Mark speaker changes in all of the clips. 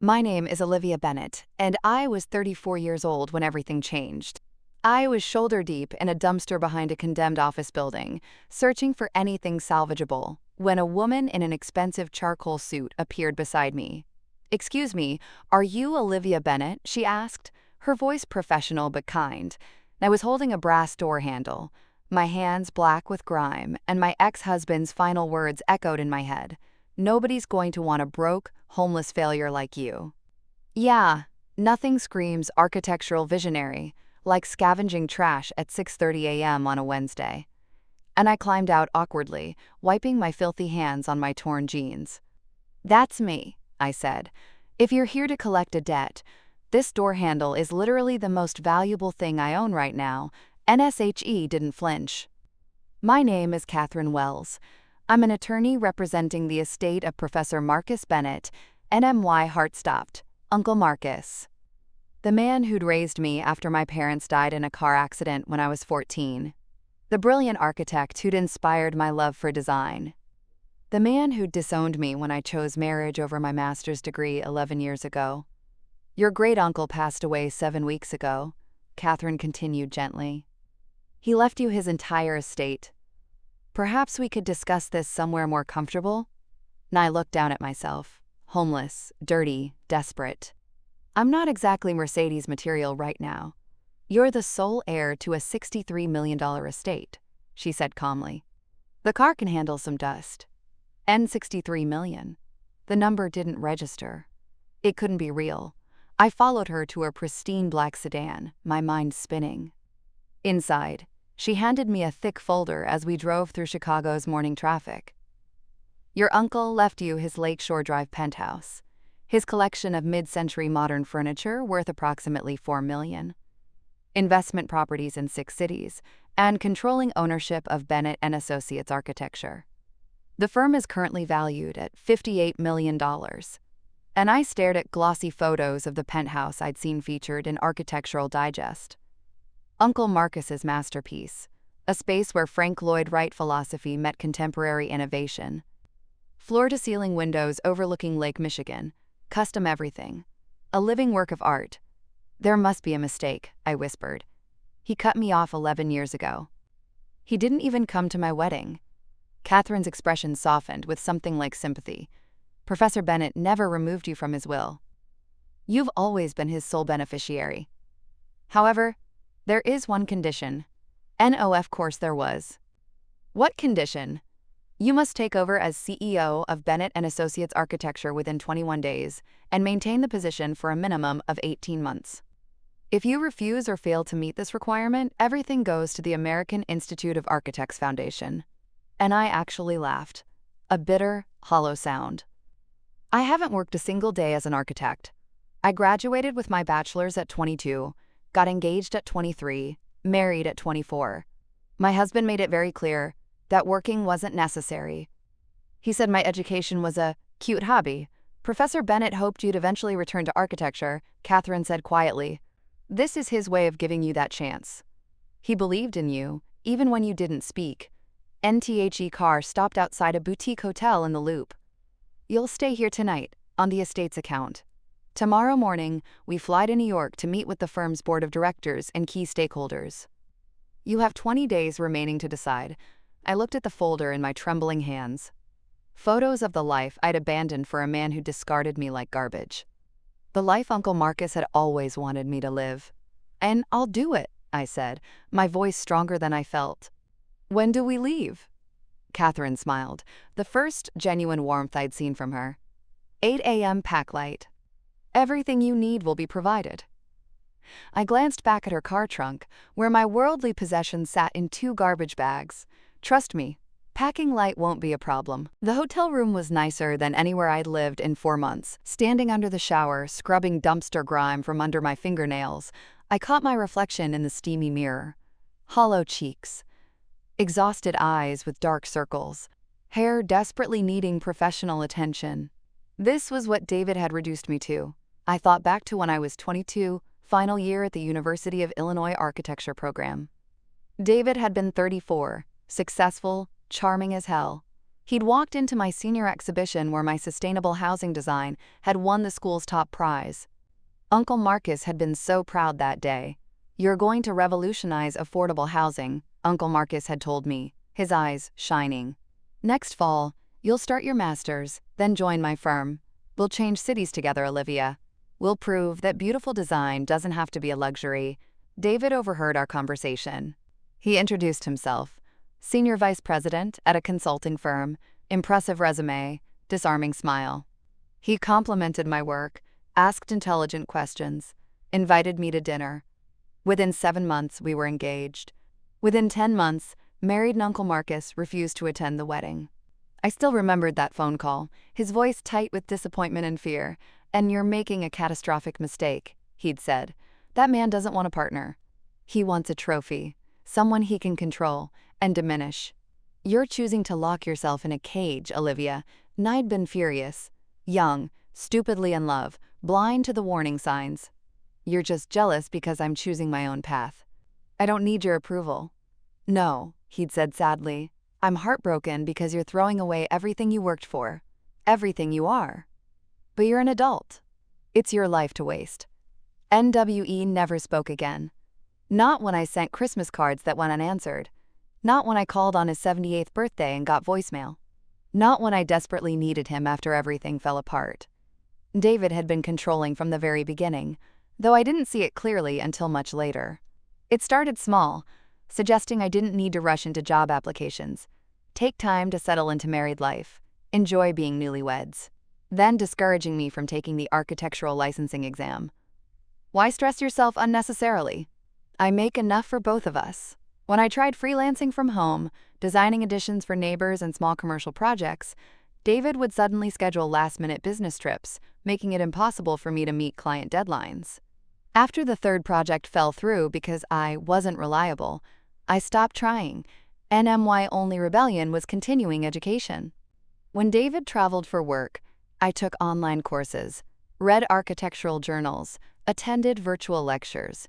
Speaker 1: My name is Olivia Bennett, and I was 34 years old when everything changed. I was shoulder deep in a dumpster behind a condemned office building, searching for anything salvageable, when a woman in an expensive charcoal suit appeared beside me. "Excuse me, are you Olivia Bennett?" she asked, her voice professional but kind. I was holding a brass door handle, my hands black with grime, and my ex-husband's final words echoed in my head. "Nobody's going to want a broke, homeless failure like you." Yeah, nothing screams architectural visionary like scavenging trash at 6:30 a.m. on a Wednesday. And I climbed out awkwardly, wiping my filthy hands on my torn jeans. "That's me," I said. "If you're here to collect a debt, this door handle is literally the most valuable thing I own right now." NSHE didn't flinch. "My name is Catherine Wells. I'm an attorney representing the estate of Professor Marcus Bennett, NMY." Heart stopped. Uncle Marcus. The man who'd raised me after my parents died in a car accident when I was 14. The brilliant architect who'd inspired my love for design. The man who'd disowned me when I chose marriage over my master's degree 11 years ago. "Your great-uncle passed away 7 weeks ago," Catherine continued gently. "He left you his entire estate. Perhaps we could discuss this somewhere more comfortable?" And I looked down at myself, homeless, dirty, desperate. "I'm not exactly Mercedes material right now. You're the sole heir to a $63 million estate," she said calmly. "The car can handle some dust." And 63 million. The number didn't register. It couldn't be real. I followed her to a pristine black sedan, my mind spinning. Inside, she handed me a thick folder as we drove through Chicago's morning traffic. "Your uncle left you his Lakeshore Drive penthouse, his collection of mid-century modern furniture worth approximately $4 million, investment properties in 6 cities, and controlling ownership of Bennett and Associates Architecture. The firm is currently valued at $58 million. And I stared at glossy photos of the penthouse I'd seen featured in Architectural Digest. Uncle Marcus's masterpiece, a space where Frank Lloyd Wright philosophy met contemporary innovation. Floor-to-ceiling windows overlooking Lake Michigan, custom everything. A living work of art. "There must be a mistake," I whispered. "He cut me off 11 years ago. He didn't even come to my wedding." Catherine's expression softened with something like sympathy. "Professor Bennett never removed you from his will. You've always been his sole beneficiary. However, there is one condition." Of course there was. "What condition?" "You must take over as CEO of Bennett and Associates Architecture within 21 days and maintain the position for a minimum of 18 months. If you refuse or fail to meet this requirement, everything goes to the American Institute of Architects Foundation." And I actually laughed. A bitter, hollow sound. I haven't worked a single day as an architect. I graduated with my bachelor's at 22, got engaged at 23, married at 24. My husband made it very clear that working wasn't necessary. He said my education was a cute hobby. "Professor Bennett hoped you'd eventually return to architecture," Catherine said quietly. "This is his way of giving you that chance. He believed in you, even when you didn't speak." NTHE car stopped outside a boutique hotel in the Loop. "You'll stay here tonight, on the estate's account. Tomorrow morning, we fly to New York to meet with the firm's board of directors and key stakeholders. You have 20 days remaining to decide." I looked at the folder in my trembling hands. Photos of the life I'd abandoned for a man who discarded me like garbage. The life Uncle Marcus had always wanted me to live. "And I'll do it," I said, my voice stronger than I felt. "When do we leave?" Catherine smiled, the first genuine warmth I'd seen from her. 8 a.m. Packlight. "Everything you need will be provided." I glanced back at her car trunk, where my worldly possessions sat in 2 garbage bags. "Trust me, packing light won't be a problem." The hotel room was nicer than anywhere I'd lived in 4 months. Standing under the shower, scrubbing dumpster grime from under my fingernails, I caught my reflection in the steamy mirror. Hollow cheeks. Exhausted eyes with dark circles. Hair desperately needing professional attention. This was what David had reduced me to. I thought back to when I was 22, final year at the University of Illinois Architecture program. David had been 34, successful, charming as hell. He'd walked into my senior exhibition where my sustainable housing design had won the school's top prize. Uncle Marcus had been so proud that day. "You're going to revolutionize affordable housing," Uncle Marcus had told me, his eyes shining. "Next fall, you'll start your master's, then join my firm. We'll change cities together, Olivia. We'll prove that beautiful design doesn't have to be a luxury." David overheard our conversation. He introduced himself. Senior vice president at a consulting firm, impressive resume, disarming smile. He complimented my work, asked intelligent questions, invited me to dinner. Within 7 months, we were engaged. Within 10 months, married Uncle Marcus refused to attend the wedding. I still remembered that phone call, his voice tight with disappointment and fear. "And you're making a catastrophic mistake," he'd said. "That man doesn't want a partner. He wants a trophy, someone he can control and diminish. You're choosing to lock yourself in a cage, Olivia." And I'd been furious. Young, stupidly in love, blind to the warning signs. "You're just jealous because I'm choosing my own path. I don't need your approval." "No," he'd said sadly. "I'm heartbroken because you're throwing away everything you worked for, everything you are. But you're an adult. It's your life to waste." NWE never spoke again. Not when I sent Christmas cards that went unanswered. Not when I called on his 78th birthday and got voicemail. Not when I desperately needed him after everything fell apart. David had been controlling from the very beginning, though I didn't see it clearly until much later. It started small, suggesting I didn't need to rush into job applications, take time to settle into married life, enjoy being newlyweds. Then discouraging me from taking the architectural licensing exam. "Why stress yourself unnecessarily? I make enough for both of us." When I tried freelancing from home, designing additions for neighbors and small commercial projects, David would suddenly schedule last-minute business trips, making it impossible for me to meet client deadlines. After the third project fell through because I wasn't reliable, I stopped trying, and my only rebellion was continuing education. When David traveled for work, I took online courses, read architectural journals, attended virtual lectures.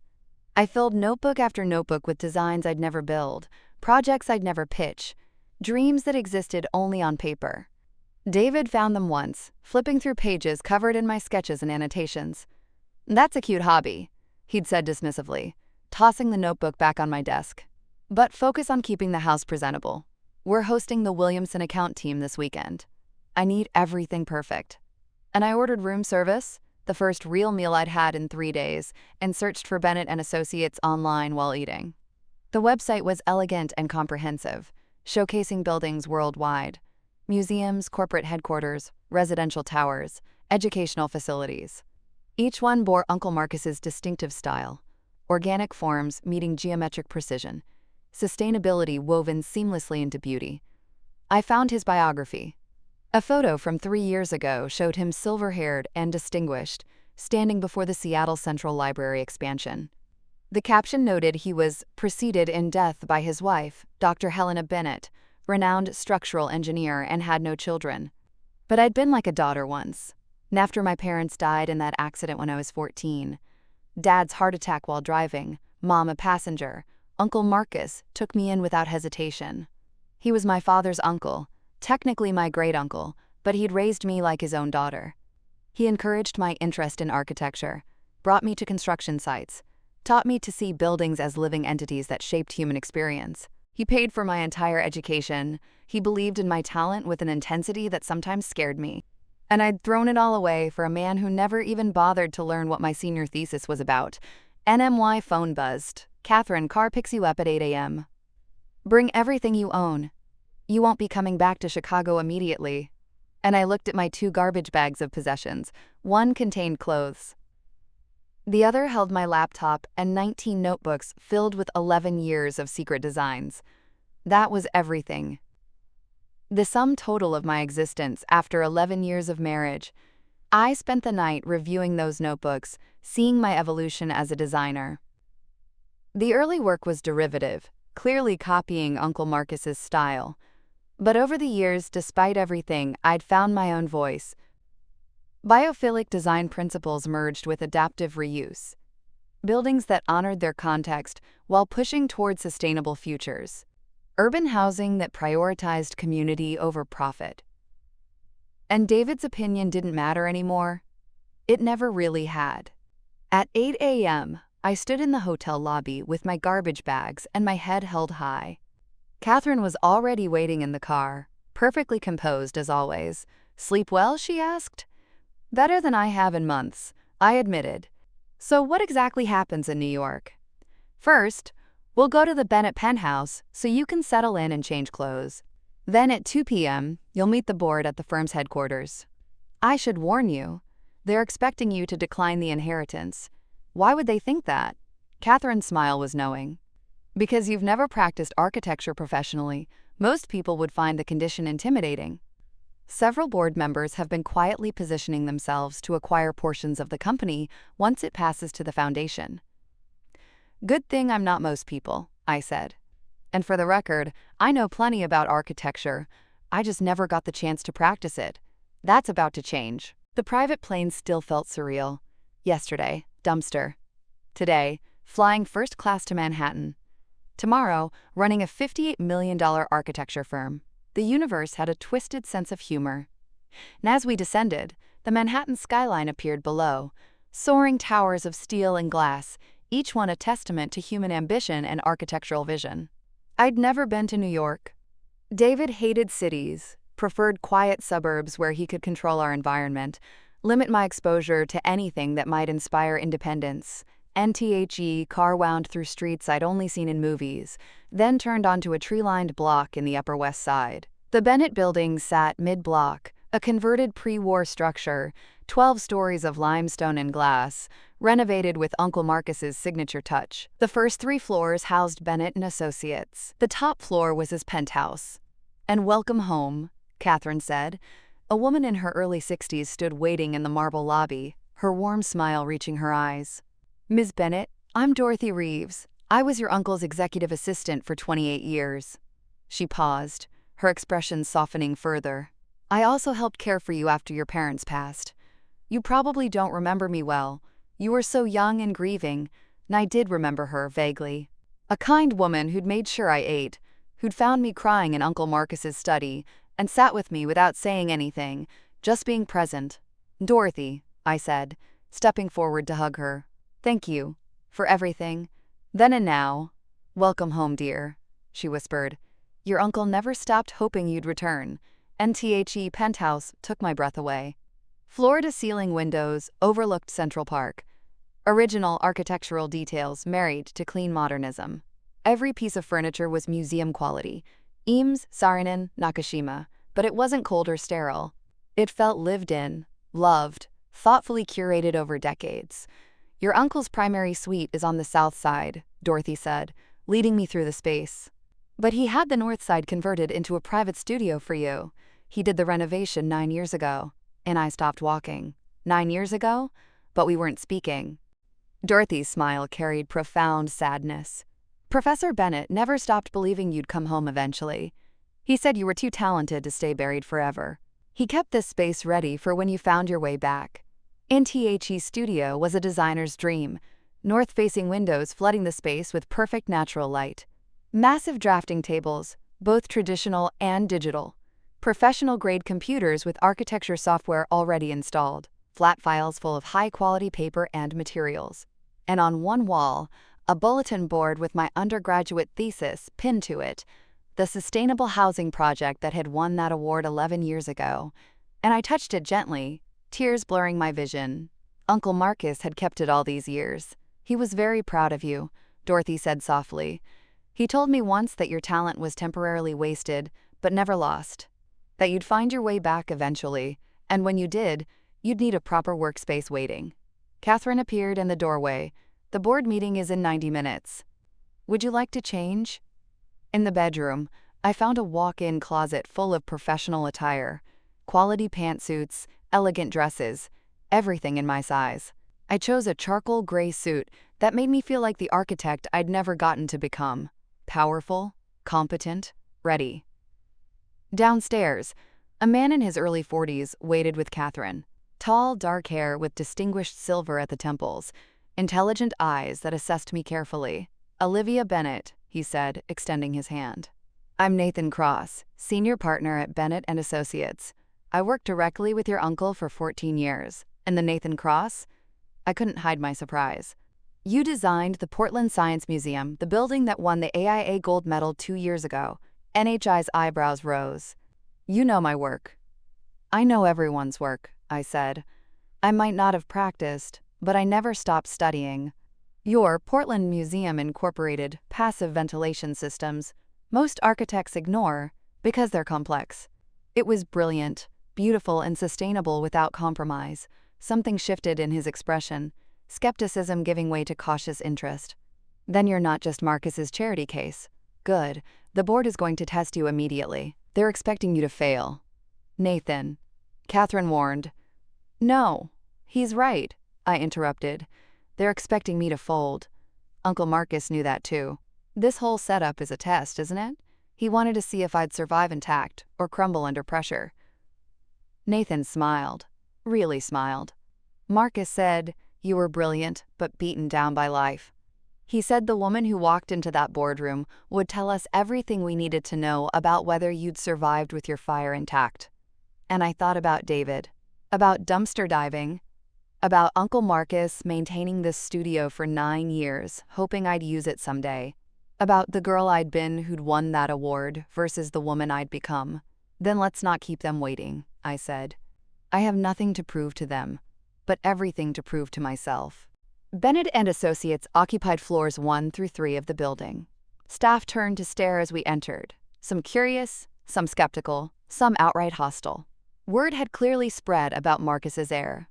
Speaker 1: I filled notebook after notebook with designs I'd never build, projects I'd never pitch, dreams that existed only on paper. David found them once, flipping through pages covered in my sketches and annotations. "That's a cute hobby," he'd said dismissively, tossing the notebook back on my desk. "But focus on keeping the house presentable. We're hosting the Williamson account team this weekend. I need everything perfect." And I ordered room service, the first real meal I'd had in 3 days, and searched for Bennett and Associates online while eating. The website was elegant and comprehensive, showcasing buildings worldwide. Museums, corporate headquarters, residential towers, educational facilities. Each one bore Uncle Marcus's distinctive style. Organic forms meeting geometric precision. Sustainability woven seamlessly into beauty. I found his biography. A photo from 3 years ago showed him silver-haired and distinguished, standing before the Seattle Central Library expansion. The caption noted he was preceded in death by his wife, Dr. Helena Bennett, renowned structural engineer, and had no children. But I'd been like a daughter once. And after my parents died in that accident when I was 14, Dad's heart attack while driving, Mom a passenger, Uncle Marcus took me in without hesitation. He was my father's uncle, technically my great-uncle, but he'd raised me like his own daughter. He encouraged my interest in architecture, brought me to construction sites, taught me to see buildings as living entities that shaped human experience. He paid for my entire education. He believed in my talent with an intensity that sometimes scared me. And I'd thrown it all away for a man who never even bothered to learn what my senior thesis was about. NMY phone buzzed. "Catherine, car picks you up at 8 a.m. Bring everything you own. You won't be coming back to Chicago immediately." And I looked at my 2 garbage bags of possessions. One contained clothes. The other held my laptop and 19 notebooks filled with 11 years of secret designs. That was everything. The sum total of my existence after 11 years of marriage. I spent the night reviewing those notebooks, seeing my evolution as a designer. The early work was derivative, clearly copying Uncle Marcus's style. But over the years, despite everything, I'd found my own voice. Biophilic design principles merged with adaptive reuse. Buildings that honored their context while pushing toward sustainable futures. urban housing that prioritized community over profit. And David's opinion didn't matter anymore. It never really had. At 8 a.m., I stood in the hotel lobby with my garbage bags and my head held high. Catherine was already waiting in the car, perfectly composed as always. "Sleep well?" she asked. "Better than I have in months," I admitted. "So what exactly happens in New York?" "First, we'll go to the Bennett penthouse so you can settle in and change clothes. Then at 2 p.m., you'll meet the board at the firm's headquarters. I should warn you, they're expecting you to decline the inheritance." "Why would they think that?" Catherine's smile was knowing. "Because you've never practiced architecture professionally. Most people would find the condition intimidating." Several board members have been quietly positioning themselves to acquire portions of the company once it passes to the foundation. "Good thing I'm not most people," I said. "And for the record, I know plenty about architecture. I just never got the chance to practice it. That's about to change." The private plane still felt surreal. Yesterday, dumpster. Today, flying first class to Manhattan. Tomorrow, running a $58 million architecture firm. The universe had a twisted sense of humor. And as we descended, the Manhattan skyline appeared below, soaring towers of steel and glass, each one a testament to human ambition and architectural vision. I'd never been to New York. David hated cities, preferred quiet suburbs where he could control our environment, limit my exposure to anything that might inspire independence. NTHE car wound through streets I'd only seen in movies, then turned onto a tree-lined block in the Upper West Side. The Bennett building sat mid-block, a converted pre-war structure, 12 stories of limestone and glass, renovated with Uncle Marcus's signature touch. The first 3 floors housed Bennett and Associates. The top floor was his penthouse. "And welcome home," Catherine said. A woman in her early 60s stood waiting in the marble lobby, her warm smile reaching her eyes. "Ms. Bennett, I'm Dorothy Reeves. I was your uncle's executive assistant for 28 years. She paused, her expression softening further. "I also helped care for you after your parents passed. You probably don't remember me well. You were so young and grieving, and I did remember her vaguely. A kind woman who'd made sure I ate, who'd found me crying in Uncle Marcus's study, and sat with me without saying anything, just being present. Dorothy," I said, stepping forward to hug her. "Thank you for everything, then and now. Welcome home, dear," she whispered. "Your uncle never stopped hoping you'd return." NTHE penthouse took my breath away. Floor-to-ceiling windows overlooked Central Park. Original architectural details married to clean modernism. Every piece of furniture was museum quality. Eames, Saarinen, Nakashima, but it wasn't cold or sterile. It felt lived in, loved, thoughtfully curated over decades. "Your uncle's primary suite is on the south side," Dorothy said, leading me through the space. "But he had the north side converted into a private studio for you. He did the renovation 9 years ago." And I stopped walking. 9 years ago? But we weren't speaking. Dorothy's smile carried profound sadness. "Professor Bennett never stopped believing you'd come home eventually. He said you were too talented to stay buried forever. He kept this space ready for when you found your way back." NTHE's studio was a designer's dream, north-facing windows flooding the space with perfect natural light. Massive drafting tables, both traditional and digital. Professional-grade computers with architecture software already installed. Flat files full of high-quality paper and materials. And on one wall, a bulletin board with my undergraduate thesis pinned to it, the sustainable housing project that had won that award 11 years ago. And I touched it gently, tears blurring my vision. "Uncle Marcus had kept it all these years. He was very proud of you," Dorothy said softly. "He told me once that your talent was temporarily wasted, but never lost. That you'd find your way back eventually, and when you did, you'd need a proper workspace waiting." Catherine appeared in the doorway. "The board meeting is in 90 minutes. Would you like to change?" In the bedroom, I found a walk-in closet full of professional attire. Quality pantsuits, elegant dresses, everything in my size. I chose a charcoal gray suit that made me feel like the architect I'd never gotten to become. Powerful, competent, ready. Downstairs, a man in his early 40s waited with Catherine. Tall, dark hair with distinguished silver at the temples, intelligent eyes that assessed me carefully. "Olivia Bennett," he said, extending his hand. I'm Nathan Cross, senior partner at Bennett and Associates. I worked directly with your uncle for 14 years. And the Nathan Cross? I couldn't hide my surprise. You designed the Portland Science Museum, the building that won the AIA Gold Medal 2 years ago. NHI's eyebrows rose. You know my work. I know everyone's work, I said. I might not have practiced, but I never stopped studying. Your Portland Museum incorporated passive ventilation systems most architects ignore because they're complex. It was brilliant, beautiful, and sustainable without compromise. Something shifted in his expression, skepticism giving way to cautious interest. Then you're not just Marcus's charity case. Good. The board is going to test you immediately. They're expecting you to fail. Nathan. Catherine warned. No, he's right, I interrupted. They're expecting me to fold. Uncle Marcus knew that too. This whole setup is a test, isn't it? He wanted to see if I'd survive intact or crumble under pressure. Nathan smiled. Really smiled. Marcus said, you were brilliant, but beaten down by life. He said the woman who walked into that boardroom would tell us everything we needed to know about whether you'd survived with your fire intact. And I thought about David, about dumpster diving, about Uncle Marcus maintaining this studio for 9 years, hoping I'd use it someday, about the girl I'd been who'd won that award versus the woman I'd become. Then let's not keep them waiting, I said. I have nothing to prove to them, but everything to prove to myself. Bennett and Associates occupied floors 1 through 3 of the building. Staff turned to stare as we entered, some curious, some skeptical, some outright hostile. Word had clearly spread about Marcus's heir.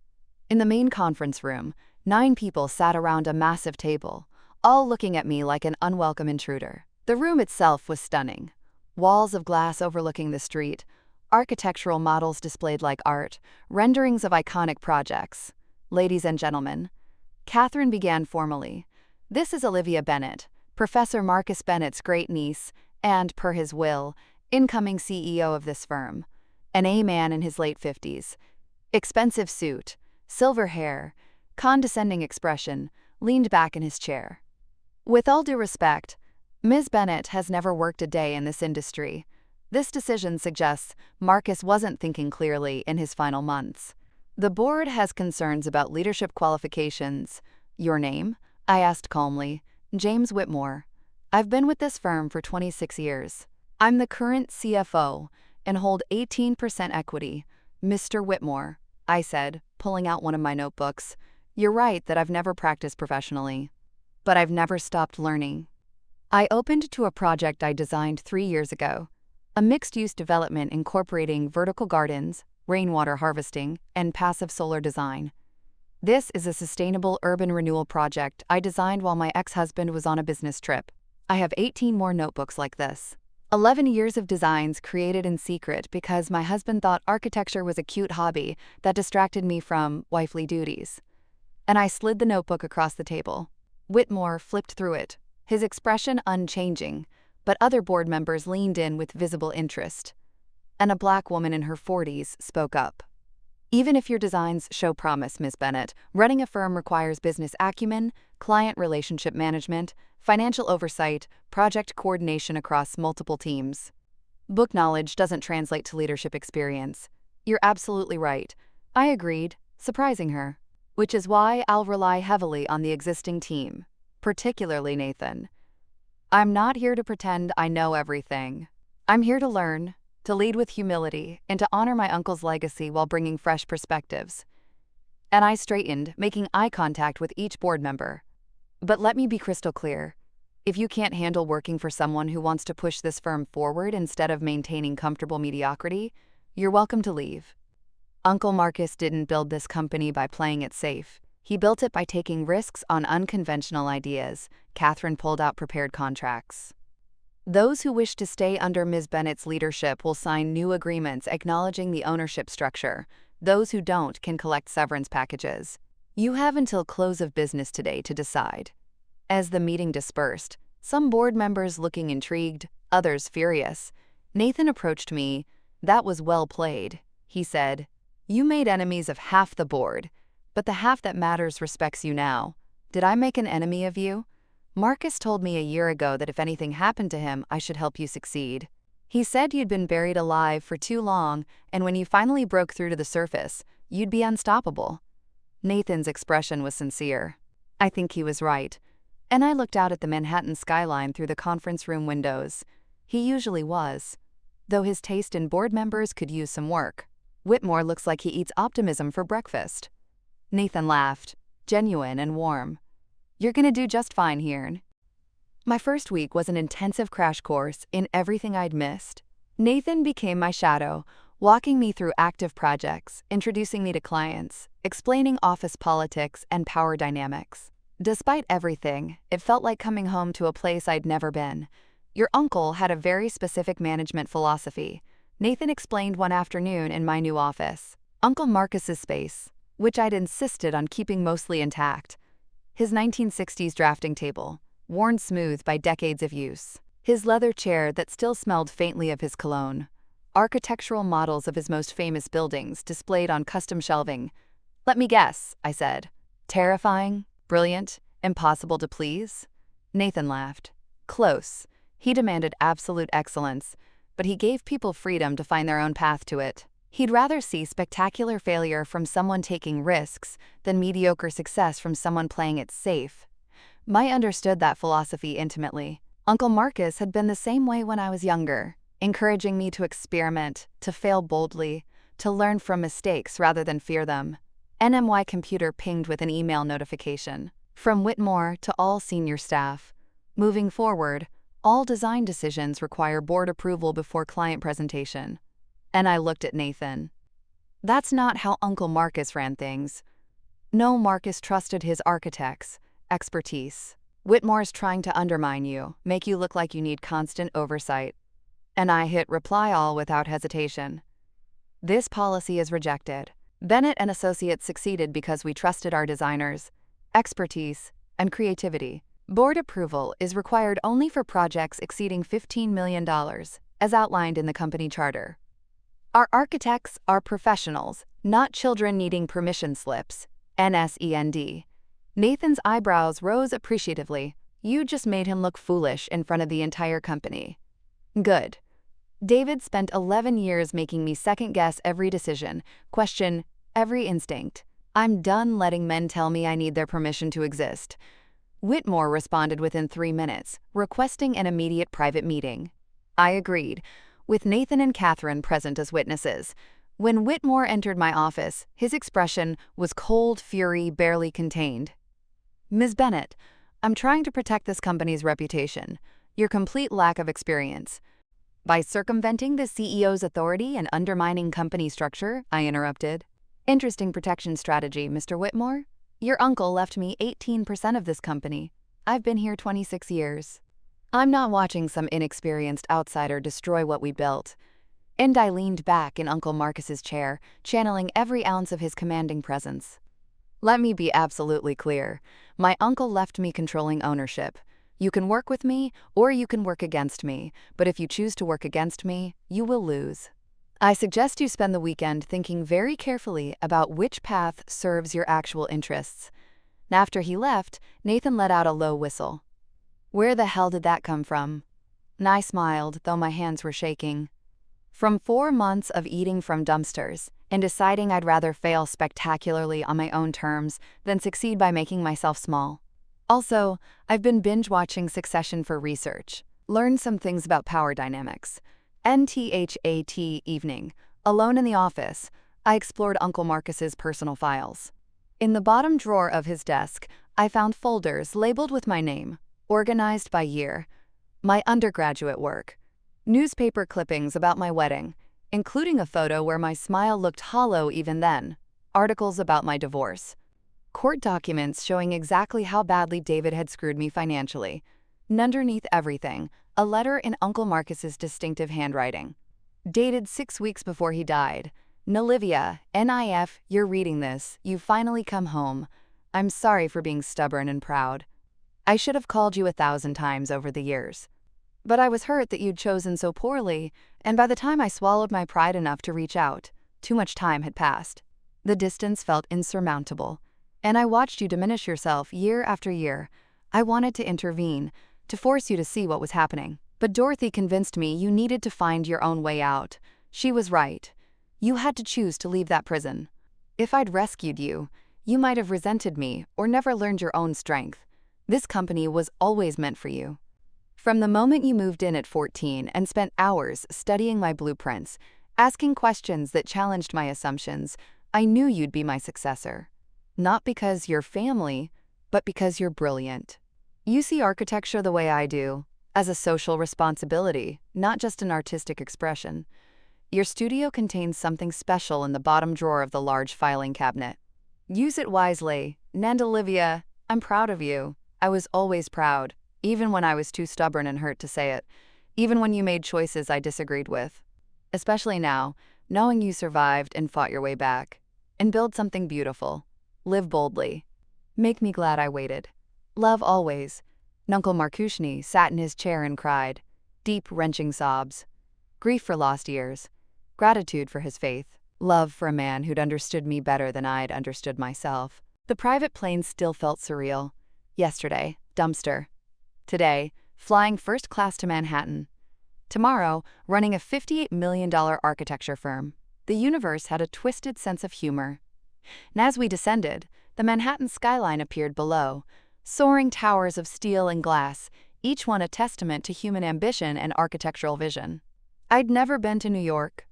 Speaker 1: In the main conference room, 9 people sat around a massive table, all looking at me like an unwelcome intruder. The room itself was stunning. Walls of glass overlooking the street, architectural models displayed like art, renderings of iconic projects. Ladies and gentlemen, Catherine began formally. This is Olivia Bennett, Professor Marcus Bennett's great-niece, and, per his will, incoming CEO of this firm. An A-man in his late 50s. Expensive suit, silver hair, condescending expression, leaned back in his chair. With all due respect, Ms. Bennett has never worked a day in this industry. This decision suggests Marcus wasn't thinking clearly in his final months. The board has concerns about leadership qualifications. Your name? I asked calmly. James Whitmore. I've been with this firm for 26 years. I'm the current CFO and hold 18% equity. Mr. Whitmore, I said, pulling out one of my notebooks. You're right that I've never practiced professionally. But I've never stopped learning. I opened to a project I designed 3 years ago, a mixed-use development incorporating vertical gardens, rainwater harvesting, and passive solar design. This is a sustainable urban renewal project I designed while my ex-husband was on a business trip. I have 18 more notebooks like this. 11 years of designs created in secret because my husband thought architecture was a cute hobby that distracted me from wifely duties. And I slid the notebook across the table. Whitmore flipped through it, his expression unchanging, but other board members leaned in with visible interest. And a black woman in her 40s spoke up. Even if your designs show promise, Ms. Bennett, running a firm requires business acumen, client relationship management, financial oversight, project coordination across multiple teams. Book knowledge doesn't translate to leadership experience. You're absolutely right. I agreed, surprising her. Which is why I'll rely heavily on the existing team, particularly Nathan. I'm not here to pretend I know everything. I'm here to learn, to lead with humility, and to honor my uncle's legacy while bringing fresh perspectives. And I straightened, making eye contact with each board member. But let me be crystal clear. If you can't handle working for someone who wants to push this firm forward instead of maintaining comfortable mediocrity, you're welcome to leave. Uncle Marcus didn't build this company by playing it safe. He built it by taking risks on unconventional ideas. Catherine pulled out prepared contracts. Those who wish to stay under Ms. Bennett's leadership will sign new agreements acknowledging the ownership structure. Those who don't can collect severance packages. You have until close of business today to decide. As the meeting dispersed, some board members looking intrigued, others furious, Nathan approached me. That was well played, he said. You made enemies of half the board, but the half that matters respects you now. Did I make an enemy of you? Marcus told me a year ago that if anything happened to him, I should help you succeed. He said you'd been buried alive for too long, and when you finally broke through to the surface, you'd be unstoppable. Nathan's expression was sincere. I think he was right. And I looked out at the Manhattan skyline through the conference room windows. He usually was, though his taste in board members could use some work. Whitmore looks like he eats optimism for breakfast. Nathan laughed, genuine and warm. You're gonna do just fine here. My first week was an intensive crash course in everything I'd missed. Nathan became my shadow, walking me through active projects, introducing me to clients, explaining office politics and power dynamics. Despite everything, it felt like coming home to a place I'd never been. Your uncle had a very specific management philosophy, Nathan explained one afternoon in my new office. Uncle Marcus's space, which I'd insisted on keeping mostly intact. His 1960s drafting table, worn smooth by decades of use. His leather chair that still smelled faintly of his cologne. Architectural models of his most famous buildings displayed on custom shelving. Let me guess, I said. Terrifying, brilliant, impossible to please? Nathan laughed. Close. He demanded absolute excellence, but he gave people freedom to find their own path to it. He'd rather see spectacular failure from someone taking risks than mediocre success from someone playing it safe. I understood that philosophy intimately. Uncle Marcus had been the same way when I was younger, encouraging me to experiment, to fail boldly, to learn from mistakes rather than fear them. NMY computer pinged with an email notification. From Whitmore to all senior staff. Moving forward, all design decisions require board approval before client presentation. And I looked at Nathan. That's not how Uncle Marcus ran things. No, Marcus trusted his architects' expertise. Whitmore's trying to undermine you, make you look like you need constant oversight. And I hit reply all without hesitation. This policy is rejected. Bennett and Associates succeeded because we trusted our designers, expertise, and creativity. Board approval is required only for projects exceeding $15 million, as outlined in the company charter. Our architects are professionals, not children needing permission slips. NSEND. Nathan's eyebrows rose appreciatively. You just made him look foolish in front of the entire company. Good. David spent 11 years making me second-guess every decision, question every instinct. I'm done letting men tell me I need their permission to exist. Whitmore responded within 3 minutes, requesting an immediate private meeting. I agreed, with Nathan and Catherine present as witnesses. When Whitmore entered my office, his expression was cold fury barely contained. Ms. Bennett, I'm trying to protect this company's reputation. Your complete lack of experience. By circumventing the CEO's authority and undermining company structure, I interrupted. Interesting protection strategy, Mr. Whitmore. Your uncle left me 18% of this company. I've been here 26 years. I'm not watching some inexperienced outsider destroy what we built. And I leaned back in Uncle Marcus's chair, channeling every ounce of his commanding presence. Let me be absolutely clear. My uncle left me controlling ownership. You can work with me, or you can work against me, but if you choose to work against me, you will lose. I suggest you spend the weekend thinking very carefully about which path serves your actual interests. After he left, Nathan let out a low whistle. Where the hell did that come from? I smiled, though my hands were shaking. From 4 months of eating from dumpsters and deciding I'd rather fail spectacularly on my own terms than succeed by making myself small. Also, I've been binge-watching Succession for research, learned some things about power dynamics. NTHAT evening, alone in the office, I explored Uncle Marcus's personal files. In the bottom drawer of his desk, I found folders labeled with my name, organized by year. My undergraduate work. Newspaper clippings about my wedding, including a photo where my smile looked hollow even then. Articles about my divorce. Court documents showing exactly how badly David had screwed me financially. And underneath everything, a letter in Uncle Marcus's distinctive handwriting. Dated 6 weeks before he died. Nolivia, NIF, you're reading this. You've finally come home. I'm sorry for being stubborn and proud. I should have called you 1,000 times over the years. But I was hurt that you'd chosen so poorly, and by the time I swallowed my pride enough to reach out, too much time had passed. The distance felt insurmountable, and I watched you diminish yourself year after year. I wanted to intervene, to force you to see what was happening. But Dorothy convinced me you needed to find your own way out. She was right. You had to choose to leave that prison. If I'd rescued you, you might have resented me or never learned your own strength. This company was always meant for you. From the moment you moved in at 14 and spent hours studying my blueprints, asking questions that challenged my assumptions, I knew you'd be my successor. Not because you're family, but because you're brilliant. You see architecture the way I do, as a social responsibility, not just an artistic expression. Your studio contains something special in the bottom drawer of the large filing cabinet. Use it wisely. And Olivia, I'm proud of you. I was always proud, even when I was too stubborn and hurt to say it, even when you made choices I disagreed with. Especially now, knowing you survived and fought your way back. And build something beautiful. Live boldly. Make me glad I waited. Love always. Nuncle Markushny sat in his chair and cried. Deep, wrenching sobs. Grief for lost years. Gratitude for his faith. Love for a man who'd understood me better than I'd understood myself. The private plane still felt surreal. Yesterday, dumpster. Today, flying first class to Manhattan. Tomorrow, running a $58 million architecture firm. The universe had a twisted sense of humor. And as we descended, the Manhattan skyline appeared below, soaring towers of steel and glass, each one a testament to human ambition and architectural vision. I'd never been to New York.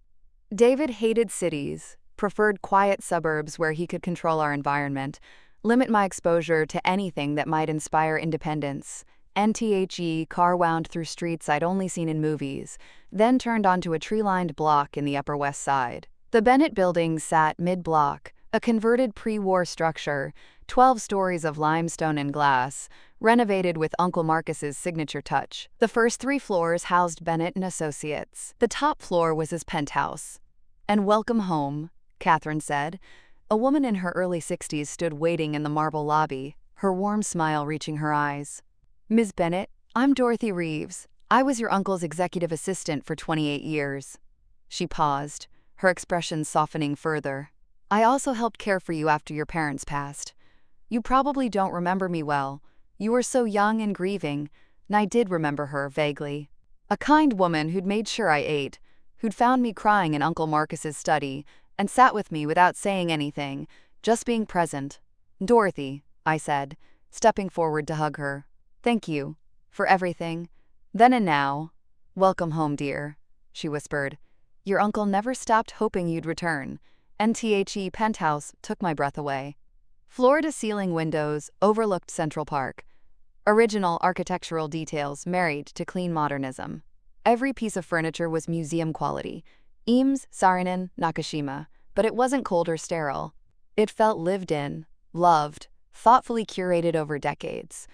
Speaker 1: David hated cities, preferred quiet suburbs where he could control our environment, limit my exposure to anything that might inspire independence. NTHE car wound through streets I'd only seen in movies, then turned onto a tree-lined block in the Upper West Side. The Bennett Building sat mid-block, a converted pre-war structure, 12 stories of limestone and glass, renovated with Uncle Marcus's signature touch. The first 3 floors housed Bennett and Associates. The top floor was his penthouse. And welcome home, Catherine said. A woman in her early 60s stood waiting in the marble lobby, her warm smile reaching her eyes. Ms. Bennett, I'm Dorothy Reeves. I was your uncle's executive assistant for 28 years. She paused, her expression softening further. I also helped care for you after your parents passed. You probably don't remember me well. You were so young and grieving, and I did remember her vaguely. A kind woman who'd made sure I ate, who'd found me crying in Uncle Marcus's study, and sat with me without saying anything, just being present. Dorothy, I said, stepping forward to hug her. Thank you, for everything, then and now. Welcome home, dear, she whispered. Your uncle never stopped hoping you'd return. NTHE penthouse took my breath away. Floor-to-ceiling windows overlooked Central Park. Original architectural details married to clean modernism. Every piece of furniture was museum quality. Eames, Saarinen, Nakashima, but it wasn't cold or sterile. It felt lived in, loved, thoughtfully curated over decades.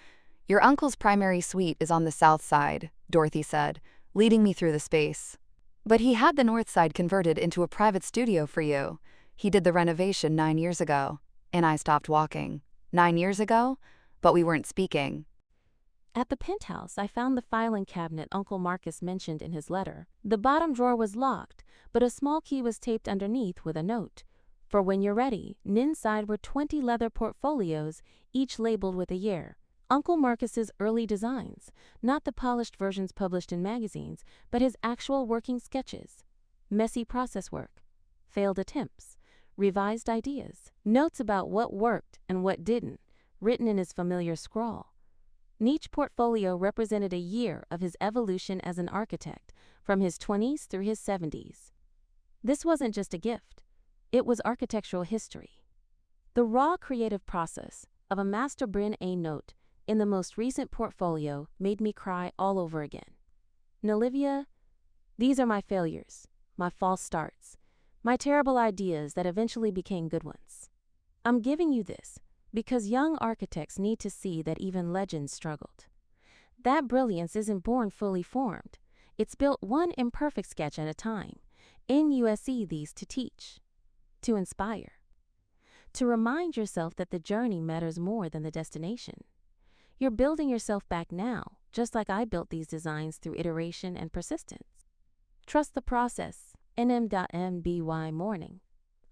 Speaker 1: Your uncle's primary suite is on the south side, Dorothy said, leading me through the space. But he had the north side converted into a private studio for you. He did the renovation 9 years ago. And I stopped walking. 9 years ago? But we weren't speaking.
Speaker 2: At the penthouse, I found the filing cabinet Uncle Marcus mentioned in his letter. The bottom drawer was locked, but a small key was taped underneath with a note. For when you're ready, and inside were 20 leather portfolios, each labeled with a year. Uncle Marcus's early designs, not the polished versions published in magazines, but his actual working sketches. Messy process work, failed attempts, revised ideas, notes about what worked and what didn't, written in his familiar scrawl. Each portfolio represented a year of his evolution as an architect, from his 20s through his 70s. This wasn't just a gift. It was architectural history. The raw creative process of a Master Brin A note in the most recent portfolio made me cry all over again. Olivia, these are my failures, my false starts, my terrible ideas that eventually became good ones. I'm giving you this because young architects need to see that even legends struggled. That brilliance isn't born fully formed. It's built one imperfect sketch at a time. In USC, these to teach, to inspire, to remind yourself that the journey matters more than the destination. You're building yourself back now, just like I built these designs through iteration and persistence. Trust the process. NM.MBY morning.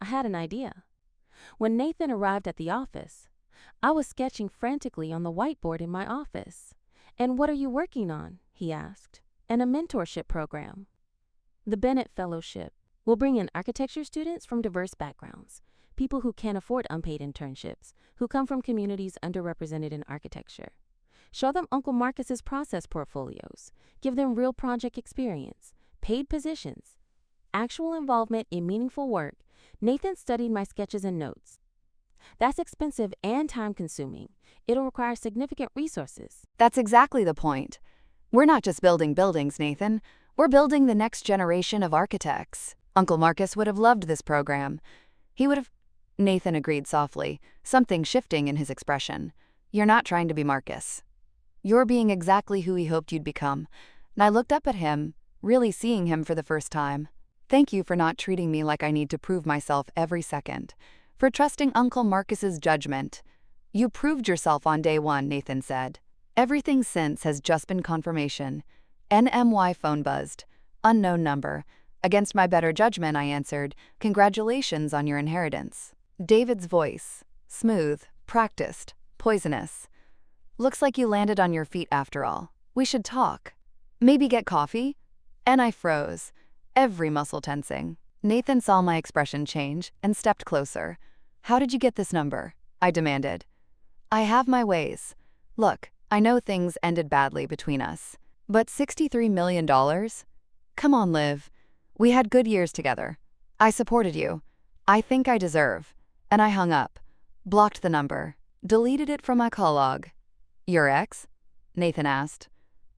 Speaker 2: I had an idea. When Nathan arrived at the office, I was sketching frantically on the whiteboard in my office. And what are you working on? He asked. and a mentorship program. The Bennett Fellowship will bring in architecture students from diverse backgrounds, people who can't afford unpaid internships, who come from communities underrepresented in architecture. Show them Uncle Marcus's process portfolios, give them real project experience, paid positions, actual involvement in meaningful work. Nathan studied my sketches and notes. That's expensive and time-consuming. It'll require significant resources.
Speaker 1: That's exactly the point. We're not just building buildings, Nathan. We're building the next generation of architects. Uncle Marcus would have loved this program. He would have... Nathan agreed softly, something shifting in his expression. You're not trying to be Marcus. You're being exactly who he hoped you'd become. And I looked up at him, really seeing him for the first time. Thank you for not treating me like I need to prove myself every second. For trusting Uncle Marcus's judgment. You proved yourself on day one, Nathan said. Everything since has just been confirmation. NMY phone buzzed. Unknown number. Against my better judgment, I answered, congratulations on your inheritance. David's voice. Smooth, practiced, poisonous. Looks like you landed on your feet after all. We should talk. Maybe get coffee? And I froze, every muscle tensing. Nathan saw my expression change and stepped closer. How did you get this number? I demanded. I have my ways. Look, I know things ended badly between us. But $63 million? Come on, Liv. We had good years together. I supported you. I think I deserve. And I hung up. Blocked the number. Deleted it from my call log. Your ex? Nathan asked.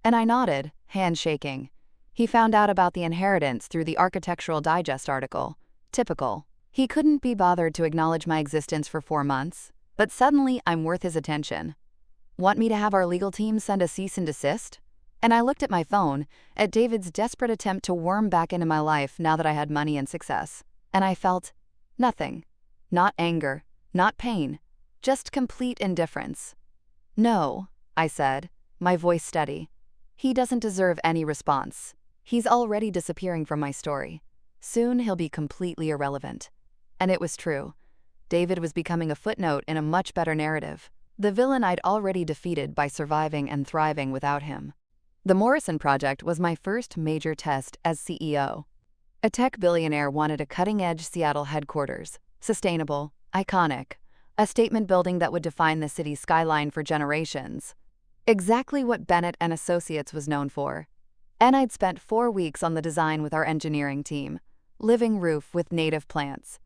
Speaker 1: And I nodded, hand shaking. He found out about the inheritance through the Architectural Digest article. Typical. He couldn't be bothered to acknowledge my existence for 4 months, but suddenly I'm worth his attention. Want me to have our legal team send a cease and desist? And I looked at my phone, at David's desperate attempt to worm back into my life now that I had money and success. And I felt nothing. Not anger, not pain, just complete indifference. No, I said, my voice steady. He doesn't deserve any response. He's already disappearing from my story. Soon he'll be completely irrelevant. And it was true. David was becoming a footnote in a much better narrative. The villain I'd already defeated by surviving and thriving without him. The Morrison project was my first major test as CEO. A tech billionaire wanted a cutting-edge Seattle headquarters, sustainable, iconic, a statement building that would define the city's skyline for generations. Exactly what Bennett and Associates was known for. And I'd spent 4 weeks on the design with our engineering team. Living roof with native plants.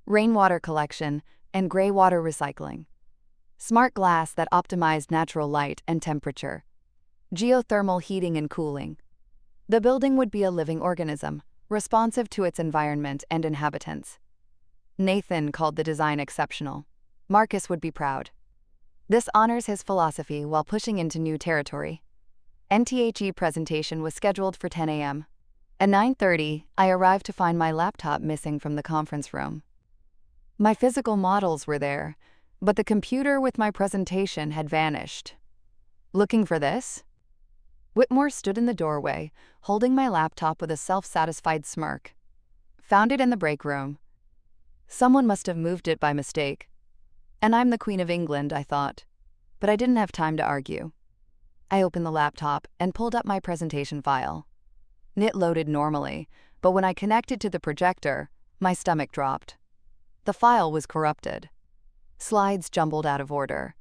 Speaker 1: Rainwater collection and gray water recycling. Smart glass that optimized natural light and temperature. Geothermal heating and cooling. The building would be a living organism, responsive to its environment and inhabitants. Nathan called the design exceptional. Marcus would be proud. This honors his philosophy while pushing into new territory. NTHE presentation was scheduled for 10 a.m. At 9:30, I arrived to find my laptop missing from the conference room. My physical models were there, but the computer with my presentation had vanished. Looking for this? Whitmore stood in the doorway, holding my laptop with a self-satisfied smirk. Found it in the break room. Someone must have moved it by mistake. And I'm the Queen of England, I thought. But I didn't have time to argue. I opened the laptop and pulled up my presentation file. It loaded normally, but when I connected to the projector, my stomach dropped. The file was corrupted. Slides jumbled out of order.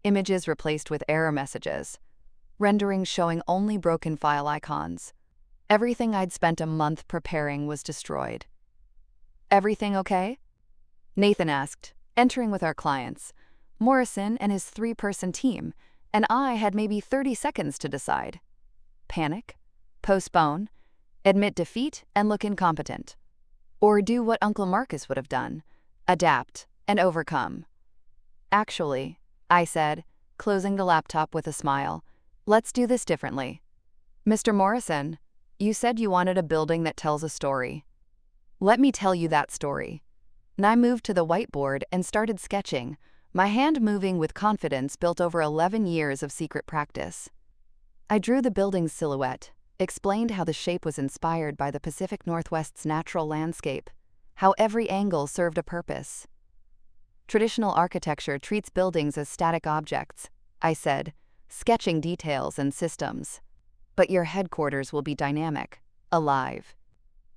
Speaker 1: Images replaced with error messages. Renderings showing only broken file icons. Everything I'd spent a month preparing was destroyed. Everything okay? Nathan asked, entering with our clients. Morrison and his 3-person team, and I had maybe 30 seconds to decide. Panic? Postpone? Admit defeat and look incompetent? Or do what Uncle Marcus would have done, adapt and overcome? Actually, I said, closing the laptop with a smile, let's do this differently. Mr. Morrison, you said you wanted a building that tells a story. Let me tell you that story. And I moved to the whiteboard and started sketching, my hand moving with confidence built over 11 years of secret practice. I drew the building's silhouette, explained how the shape was inspired by the Pacific Northwest's natural landscape, how every angle served a purpose. Traditional architecture treats buildings as static objects, I said, sketching details and systems. but your headquarters will be dynamic, alive.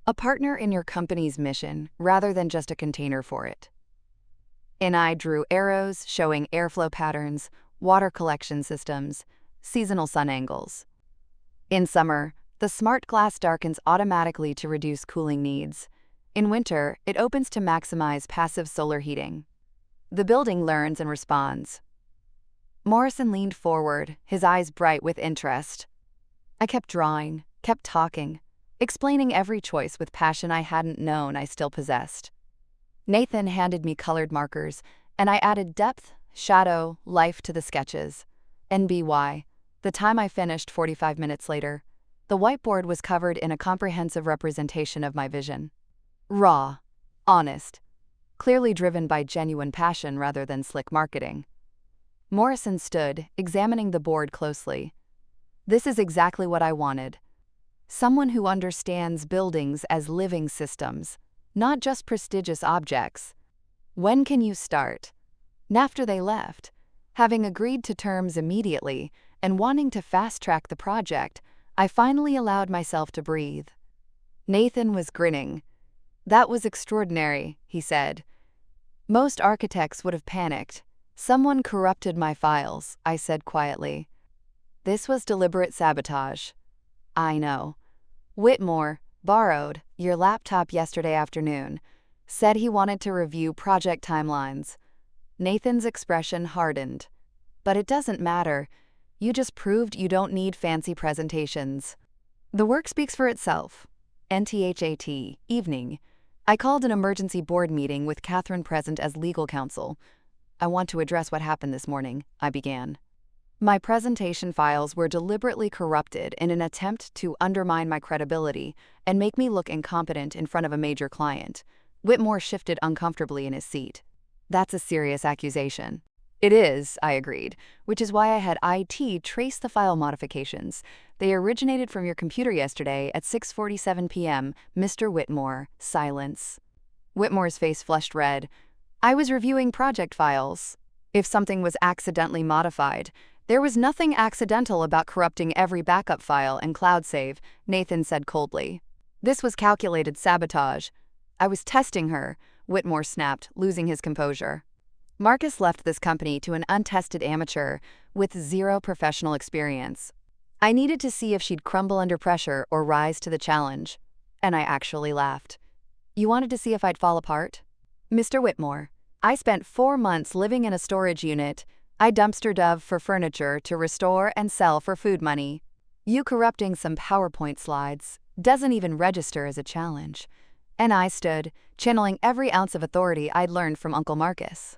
Speaker 1: A partner in your company's mission rather than just a container for it. And I drew arrows showing airflow patterns, water collection systems, seasonal sun angles. In summer, the smart glass darkens automatically to reduce cooling needs. In winter, it opens to maximize passive solar heating. The building learns and responds. Morrison leaned forward, his eyes bright with interest. I kept drawing, kept talking, explaining every choice with passion I hadn't known I still possessed. Nathan handed me colored markers, and I added depth, shadow, life to the sketches. NBY, the time I finished 45 minutes later, the whiteboard was covered in a comprehensive representation of my vision. Raw, honest, clearly driven by genuine passion rather than slick marketing. Morrison stood, examining the board closely. This is exactly what I wanted. Someone who understands buildings as living systems, not just prestigious objects. When can you start? After they left, having agreed to terms immediately and wanting to fast-track the project, I finally allowed myself to breathe. Nathan was grinning. That was extraordinary, he said. Most architects would have panicked. Someone corrupted my files, I said quietly. This was deliberate sabotage. I know. Whitmore borrowed your laptop yesterday afternoon, said he wanted to review project timelines. Nathan's expression hardened. But it doesn't matter. You just proved you don't need fancy presentations. The work speaks for itself. NTHAT, evening. I called an emergency board meeting with Catherine present as legal counsel. I want to address what happened this morning, I began. My presentation files were deliberately corrupted in an attempt to undermine my credibility and make me look incompetent in front of a major client. Whitmore shifted uncomfortably in his seat. That's a serious accusation. It is, I agreed, which is why I had IT trace the file modifications. They originated from your computer yesterday at 6:47 p.m. Mr. Whitmore, silence. Whitmore's face flushed red. I was reviewing project files. If something was accidentally modified, there was nothing accidental about corrupting every backup file and cloud save, Nathan said coldly. This was calculated sabotage. I was testing her, Whitmore snapped, losing his composure. Marcus left this company to an untested amateur with zero professional experience. I needed to see if she'd crumble under pressure or rise to the challenge. And I actually laughed. You wanted to see if I'd fall apart? Mr. Whitmore, I spent 4 months living in a storage unit. I dumpster dove for furniture to restore and sell for food money. You corrupting some PowerPoint slides doesn't even register as a challenge. And I stood, channeling every ounce of authority I'd learned from Uncle Marcus.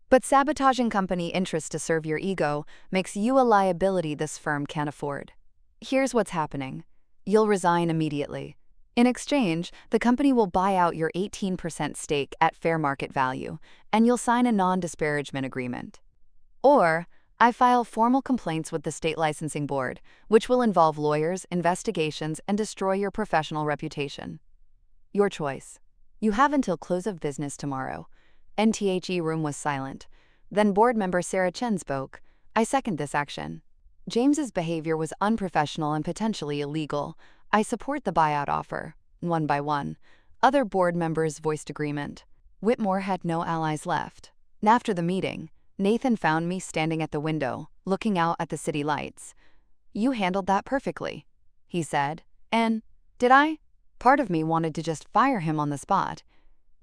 Speaker 1: But sabotaging company interests to serve your ego makes you a liability this firm can't afford. Here's what's happening. You'll resign immediately. In exchange, the company will buy out your 18% stake at fair market value, and you'll sign a non-disparagement agreement. Or, I file formal complaints with the state licensing board, which will involve lawyers, investigations, and destroy your professional reputation. Your choice. You have until close of business tomorrow. NTHE room was silent. Then board member Sarah Chen spoke. I second this action. James's behavior was unprofessional and potentially illegal. I support the buyout offer. One by one. Other board members voiced agreement. Whitmore had no allies left. After the meeting, Nathan found me standing at the window, looking out at the city lights. You handled that perfectly, he said. And, did I? Part of me wanted to just fire him on the spot.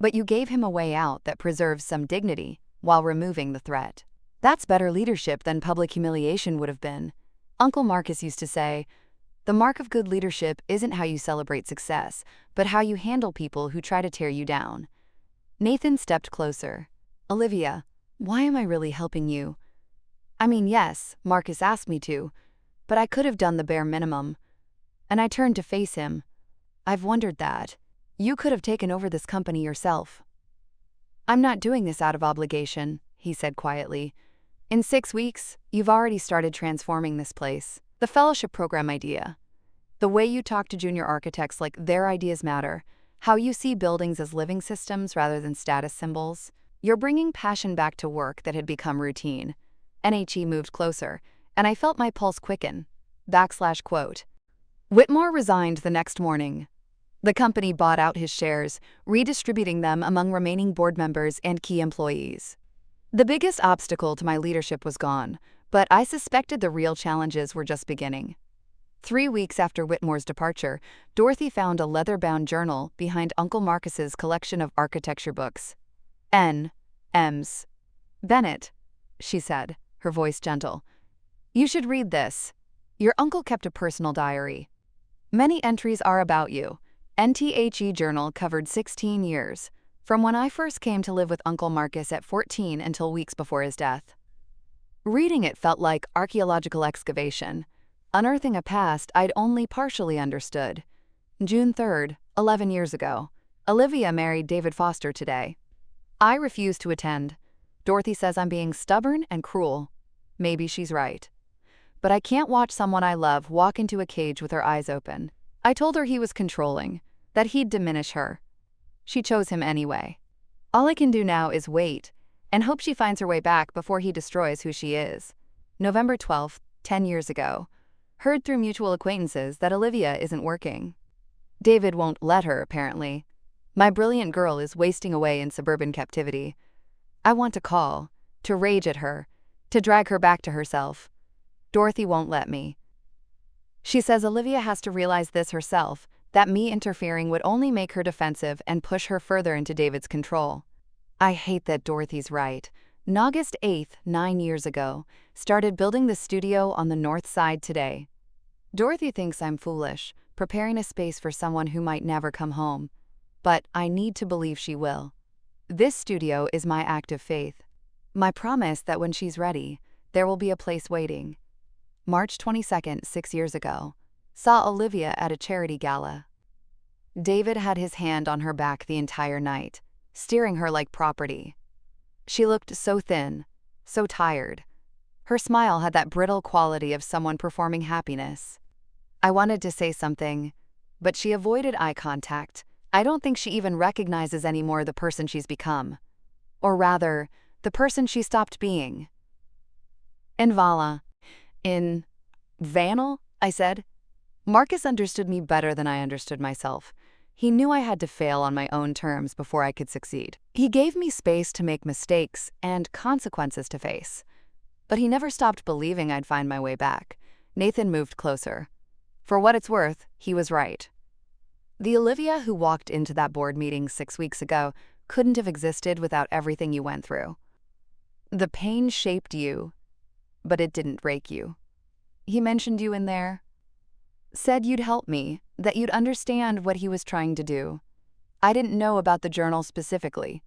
Speaker 1: But you gave him a way out that preserves some dignity while removing the threat. That's better leadership than public humiliation would have been. Uncle Marcus used to say, the mark of good leadership isn't how you celebrate success, but how you handle people who try to tear you down. Nathan stepped closer. Olivia, why am I really helping you? I mean, yes, Marcus asked me to, but I could have done the bare minimum. And I turned to face him. I've wondered that. You could have taken over this company yourself. I'm not doing this out of obligation, he said quietly. In 6 weeks, you've already started transforming this place. The fellowship program idea. The way you talk to junior architects like their ideas matter. How you see buildings as living systems rather than status symbols. You're bringing passion back to work that had become routine. NHE moved closer, and I felt my pulse quicken. Quote. Whitmore resigned the next morning. The company bought out his shares, redistributing them among remaining board members and key employees. The biggest obstacle to my leadership was gone, but I suspected the real challenges were just beginning. 3 weeks after Whitmore's departure, Dorothy found a leather-bound journal behind Uncle Marcus's collection of architecture books. N.M.'s. Bennett, she said, her voice gentle. You should read this. Your uncle kept a personal diary. Many entries are about you. NTHE Journal covered 16 years, from when I first came to live with Uncle Marcus at 14 until weeks before his death. Reading it felt like archaeological excavation, unearthing a past I'd only partially understood. June 3rd, 11 years ago. Olivia married David Foster today. I refuse to attend. Dorothy says I'm being stubborn and cruel. Maybe she's right. But I can't watch someone I love walk into a cage with her eyes open. I told her he was controlling, that he'd diminish her. She chose him anyway. All I can do now is wait and hope she finds her way back before he destroys who she is. November 12th, 10 years ago. Heard through mutual acquaintances that Olivia isn't working. David won't let her, apparently. My brilliant girl is wasting away in suburban captivity. I want to call, to rage at her, to drag her back to herself. Dorothy won't let me. She says Olivia has to realize this herself, that me interfering would only make her defensive and push her further into David's control. I hate that Dorothy's right. August 8th, 9 years ago, started building the studio on the north side today. Dorothy thinks I'm foolish, preparing a space for someone who might never come home. But I need to believe she will. This studio is my act of faith. My promise that when she's ready, there will be a place waiting. March 22nd, 6 years ago. Saw Olivia at a charity gala. David had his hand on her back the entire night, steering her like property. She looked so thin, so tired. Her smile had that brittle quality of someone performing happiness. I wanted to say something, but she avoided eye contact. I don't think she even recognizes anymore the person she's become. Or rather, the person she stopped being. In Vanel, I said. Marcus understood me better than I understood myself. He knew I had to fail on my own terms before I could succeed. He gave me space to make mistakes and consequences to face. But he never stopped believing I'd find my way back. Nathan moved closer. For what it's worth, he was right. The Olivia who walked into that board meeting 6 weeks ago couldn't have existed without everything you went through. The pain shaped you, but it didn't break you. He mentioned you in there. Said you'd help me, that you'd understand what he was trying to do. I didn't know about the journal specifically,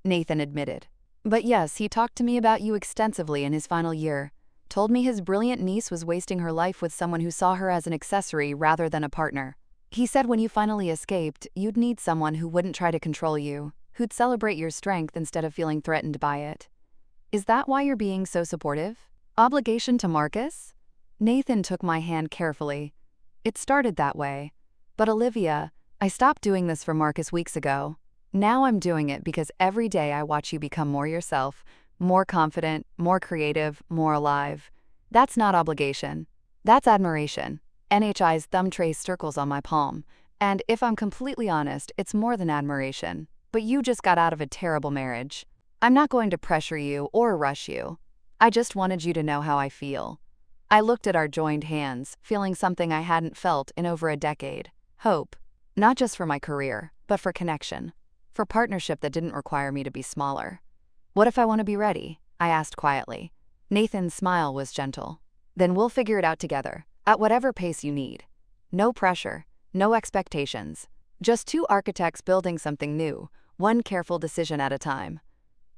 Speaker 1: Nathan admitted. But yes, he talked to me about you extensively in his final year. Told me his brilliant niece was wasting her life with someone who saw her as an accessory rather than a partner. He said when you finally escaped, you'd need someone who wouldn't try to control you, who'd celebrate your strength instead of feeling threatened by it. Is that why you're being so supportive? Obligation to Marcus? Nathan took my hand carefully. It started that way. But Olivia, I stopped doing this for Marcus weeks ago. Now I'm doing it because every day I watch you become more yourself, more confident, more creative, more alive. That's not obligation. That's admiration. NHI's thumb trace circles on my palm. And if I'm completely honest, it's more than admiration. But you just got out of a terrible marriage. I'm not going to pressure you or rush you. I just wanted you to know how I feel. I looked at our joined hands, feeling something I hadn't felt in over a decade. Hope. Not just for my career, but for connection. For partnership that didn't require me to be smaller. What if I want to be ready? I asked quietly. Nathan's smile was gentle. Then we'll figure it out together, at whatever pace you need. No pressure, no expectations. Just two architects building something new, one careful decision at a time.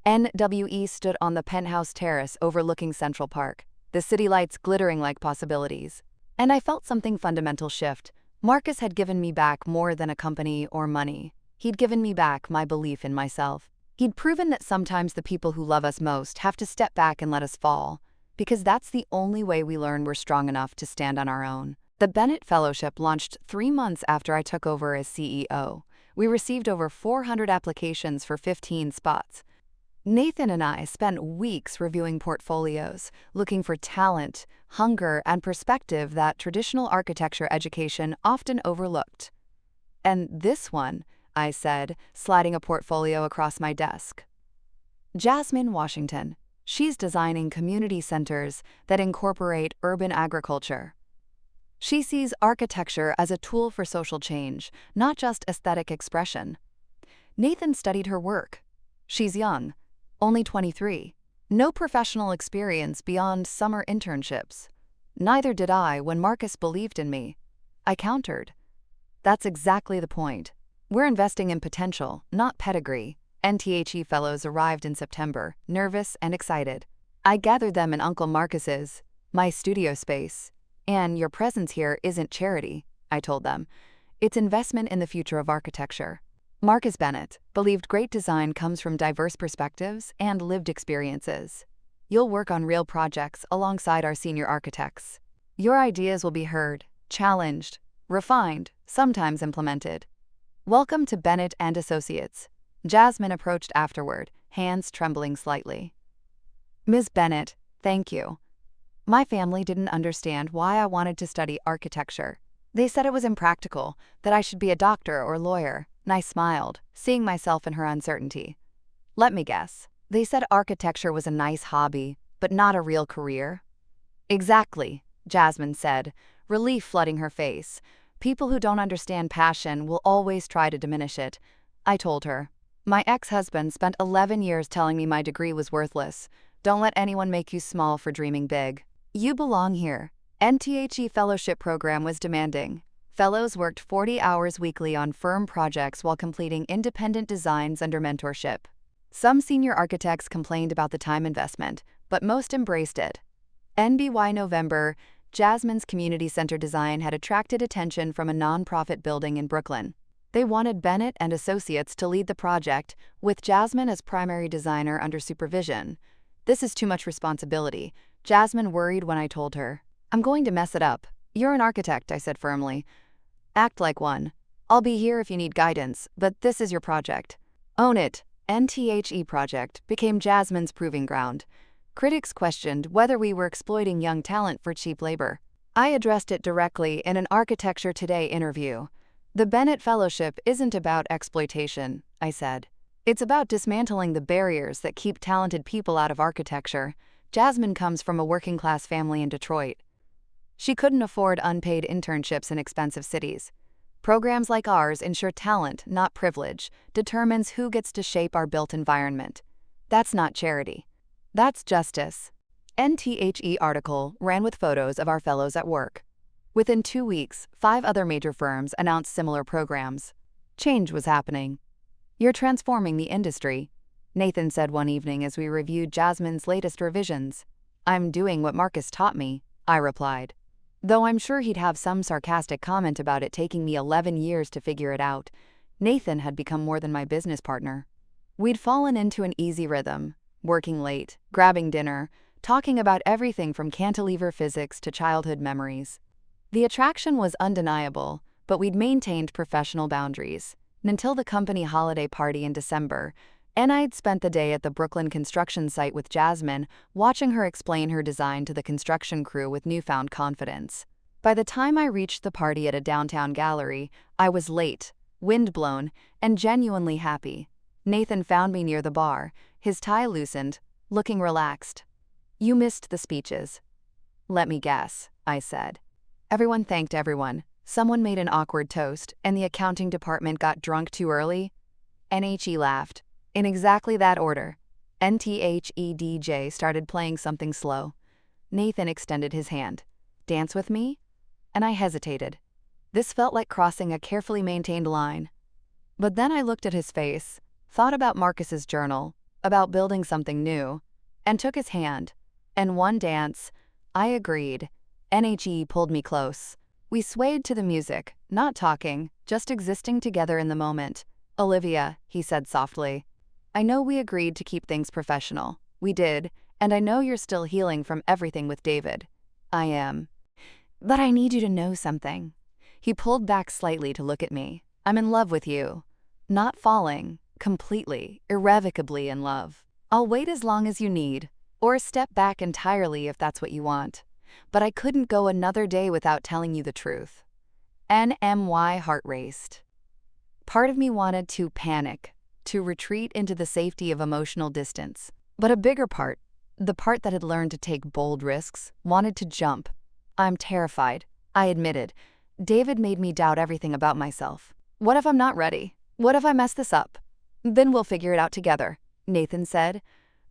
Speaker 1: NWE stood on the penthouse terrace overlooking Central Park, the city lights glittering like possibilities. And I felt something fundamental shift. Marcus had given me back more than a company or money. He'd given me back my belief in myself. He'd proven that sometimes the people who love us most have to step back and let us fall, because that's the only way we learn we're strong enough to stand on our own. The Bennett Fellowship launched 3 months after I took over as CEO. We received over 400 applications for 15 spots. Nathan and I spent weeks reviewing portfolios, looking for talent, hunger, and perspective that traditional architecture education often overlooked. "And this one," I said, sliding a portfolio across my desk. "Jasmine Washington. She's designing community centers that incorporate urban agriculture. She sees architecture as a tool for social change, not just aesthetic expression." Nathan studied her work. She's young, only 23. No professional experience beyond summer internships. Neither did I when Marcus believed in me. I countered. "That's exactly the point. We're investing in potential, not pedigree." NTHE fellows arrived in September, nervous and excited. I gathered them in Uncle Marcus's, my studio space. "And your presence here isn't charity," I told them. "It's investment in the future of architecture." Marcus Bennett believed great design comes from diverse perspectives and lived experiences. "You'll work on real projects alongside our senior architects. Your ideas will be heard, challenged, refined, sometimes implemented. Welcome to Bennett and Associates." Jasmine approached afterward, hands trembling slightly. "Ms. Bennett, thank you. My family didn't understand why I wanted to study architecture. They said it was impractical, that I should be a doctor or lawyer," and I smiled, seeing myself in her uncertainty. "Let me guess. They said architecture was a nice hobby, but not a real career?" "Exactly," Jasmine said, relief flooding her face. "People who don't understand passion will always try to diminish it." I told her. "My ex-husband spent 11 years telling me my degree was worthless. Don't let anyone make you small for dreaming big. You belong here." NTHE fellowship program was demanding. Fellows worked 40 hours weekly on firm projects while completing independent designs under mentorship. Some senior architects complained about the time investment, but most embraced it. NBY November, Jasmine's community center design had attracted attention from a nonprofit building in Brooklyn. They wanted Bennett and Associates to lead the project, with Jasmine as primary designer under supervision. "This is too much responsibility," Jasmine worried when I told her. "I'm going to mess it up." "You're an architect," I said firmly. "Act like one. I'll be here if you need guidance, but this is your project. Own it." NTHE project became Jasmine's proving ground. Critics questioned whether we were exploiting young talent for cheap labor. I addressed it directly in an Architecture Today interview. "The Bennett Fellowship isn't about exploitation," I said. "It's about dismantling the barriers that keep talented people out of architecture." Jasmine comes from a working-class family in Detroit. She couldn't afford unpaid internships in expensive cities. "Programs like ours ensure talent, not privilege, determines who gets to shape our built environment. That's not charity. That's justice." NTHE article ran with photos of our fellows at work. Within 2 weeks, 5 other major firms announced similar programs. Change was happening. "You're transforming the industry," Nathan said one evening as we reviewed Jasmine's latest revisions. "I'm doing what Marcus taught me," I replied. Though I'm sure he'd have some sarcastic comment about it taking me 11 years to figure it out. Nathan had become more than my business partner. We'd fallen into an easy rhythm, working late, grabbing dinner, talking about everything from cantilever physics to childhood memories. The attraction was undeniable, but we'd maintained professional boundaries. Until the company holiday party in December, and I'd spent the day at the Brooklyn construction site with Jasmine, watching her explain her design to the construction crew with newfound confidence. By the time I reached the party at a downtown gallery, I was late, windblown, and genuinely happy. Nathan found me near the bar, his tie loosened, looking relaxed. "You missed the speeches." "Let me guess," I said. Everyone thanked everyone. Someone made an awkward toast, and the accounting department got drunk too early. NHE laughed. In exactly that order. NTHE DJ started playing something slow. Nathan extended his hand. "Dance with me?" And I hesitated. This felt like crossing a carefully maintained line. But then I looked at his face, thought about Marcus's journal, about building something new, and took his hand. And one dance, I agreed. NHE pulled me close. We swayed to the music, not talking, just existing together in the moment. "Olivia," he said softly, "I know we agreed to keep things professional. We did, and I know you're still healing from everything with David." "I am. But I need you to know something." He pulled back slightly to look at me. "I'm in love with you. Not falling, completely, irrevocably in love. I'll wait as long as you need, or step back entirely if that's what you want. But I couldn't go another day without telling you the truth. NMY heart raced. Part of me wanted to panic, to retreat into the safety of emotional distance. But a bigger part, the part that had learned to take bold risks, wanted to jump. I'm terrified, I admitted. David made me doubt everything about myself. What if I'm not ready? What if I mess this up? Then we'll figure it out together, Nathan said.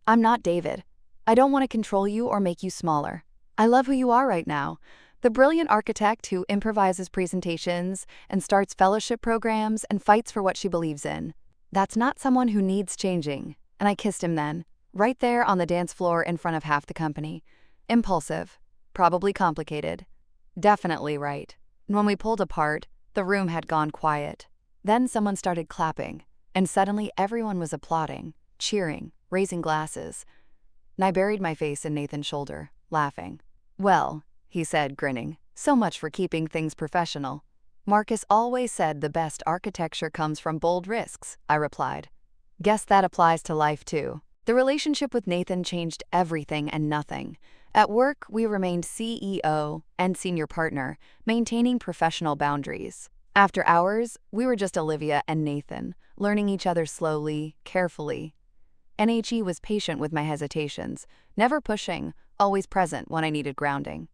Speaker 1: I'm not David. I don't want to control you or make you smaller. I love who you are right now. The brilliant architect who improvises presentations and starts fellowship programs and fights for what she believes in. That's not someone who needs changing. And I kissed him then, right there on the dance floor in front of half the company. Impulsive. Probably complicated. Definitely right. When we pulled apart, the room had gone quiet. Then someone started clapping, and suddenly everyone was applauding, cheering, raising glasses. And I buried my face in Nathan's shoulder, laughing. Well, he said, grinning, so much for keeping things professional. Marcus always said the best architecture comes from bold risks, I replied. Guess that applies to life too. The relationship with Nathan changed everything and nothing. At work, we remained CEO and senior partner, maintaining professional boundaries. After hours, we were just Olivia and Nathan, learning each other slowly, carefully. NHE was patient with my hesitations, never pushing, always present when I needed grounding.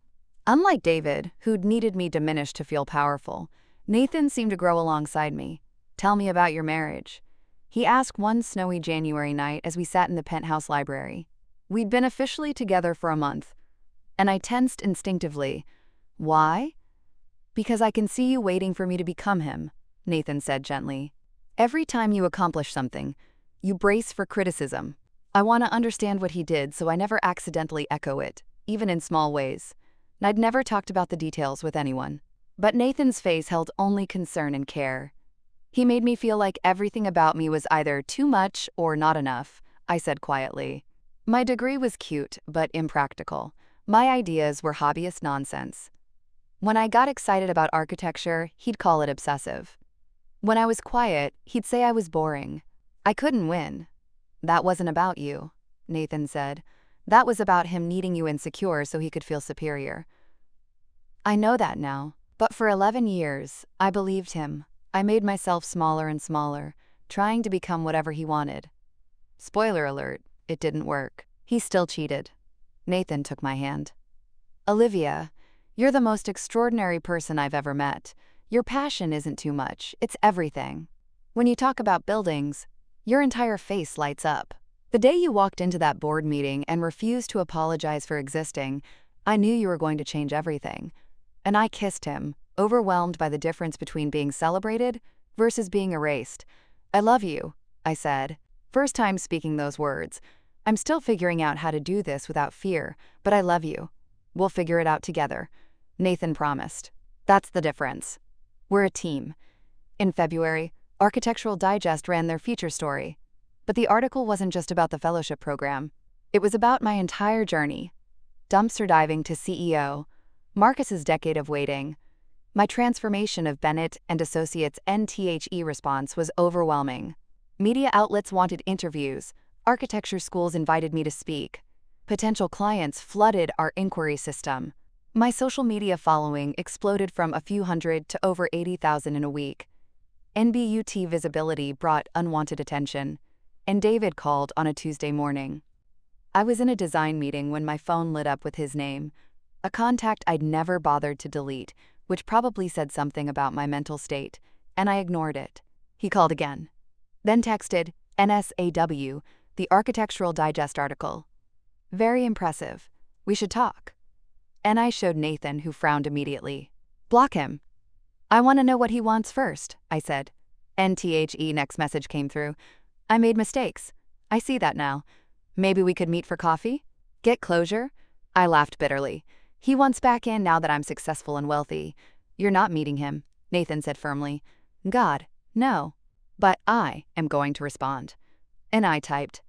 Speaker 1: Unlike David, who'd needed me diminished to feel powerful, Nathan seemed to grow alongside me. Tell me about your marriage. He asked one snowy January night as we sat in the penthouse library. We'd been officially together for a month, and I tensed instinctively. Why? Because I can see you waiting for me to become him, Nathan said gently. Every time you accomplish something, you brace for criticism. I want to understand what he did so I never accidentally echo it, even in small ways. I'd never talked about the details with anyone. But Nathan's face held only concern and care. He made me feel like everything about me was either too much or not enough, I said quietly. My degree was cute, but impractical. My ideas were hobbyist nonsense. When I got excited about architecture, he'd call it obsessive. When I was quiet, he'd say I was boring. I couldn't win. That wasn't about you, Nathan said. That was about him needing you insecure so he could feel superior. I know that now, but for 11 years, I believed him. I made myself smaller and smaller, trying to become whatever he wanted. Spoiler alert, it didn't work. He still cheated. Nathan took my hand. Olivia, you're the most extraordinary person I've ever met. Your passion isn't too much, it's everything. When you talk about buildings, your entire face lights up. The day you walked into that board meeting and refused to apologize for existing, I knew you were going to change everything. And I kissed him, overwhelmed by the difference between being celebrated versus being erased. I love you, I said. First time speaking those words. I'm still figuring out how to do this without fear, but I love you. We'll figure it out together, Nathan promised. That's the difference. We're a team. In February, Architectural Digest ran their feature story. But the article wasn't just about the fellowship program. It was about my entire journey. Dumpster diving to CEO, Marcus's decade of waiting. My transformation of Bennett and Associates' NTHE response was overwhelming. Media outlets wanted interviews. Architecture schools invited me to speak. Potential clients flooded our inquiry system. My social media following exploded from a few hundred to over 80,000 in a week. NBUT visibility brought unwanted attention. And David called on a Tuesday morning. I was in a design meeting when my phone lit up with his name, a contact I'd never bothered to delete, which probably said something about my mental state, and I ignored it. He called again. Then texted, NSAW, the Architectural Digest article. Very impressive. We should talk. And I showed Nathan, who frowned immediately. Block him. I want to know what he wants first, I said. NTHE next message came through. I made mistakes. I see that now. Maybe we could meet for coffee? Get closure? I laughed bitterly. He wants back in now that I'm successful and wealthy. You're not meeting him, Nathan said firmly. God, no. But I am going to respond. And I typed,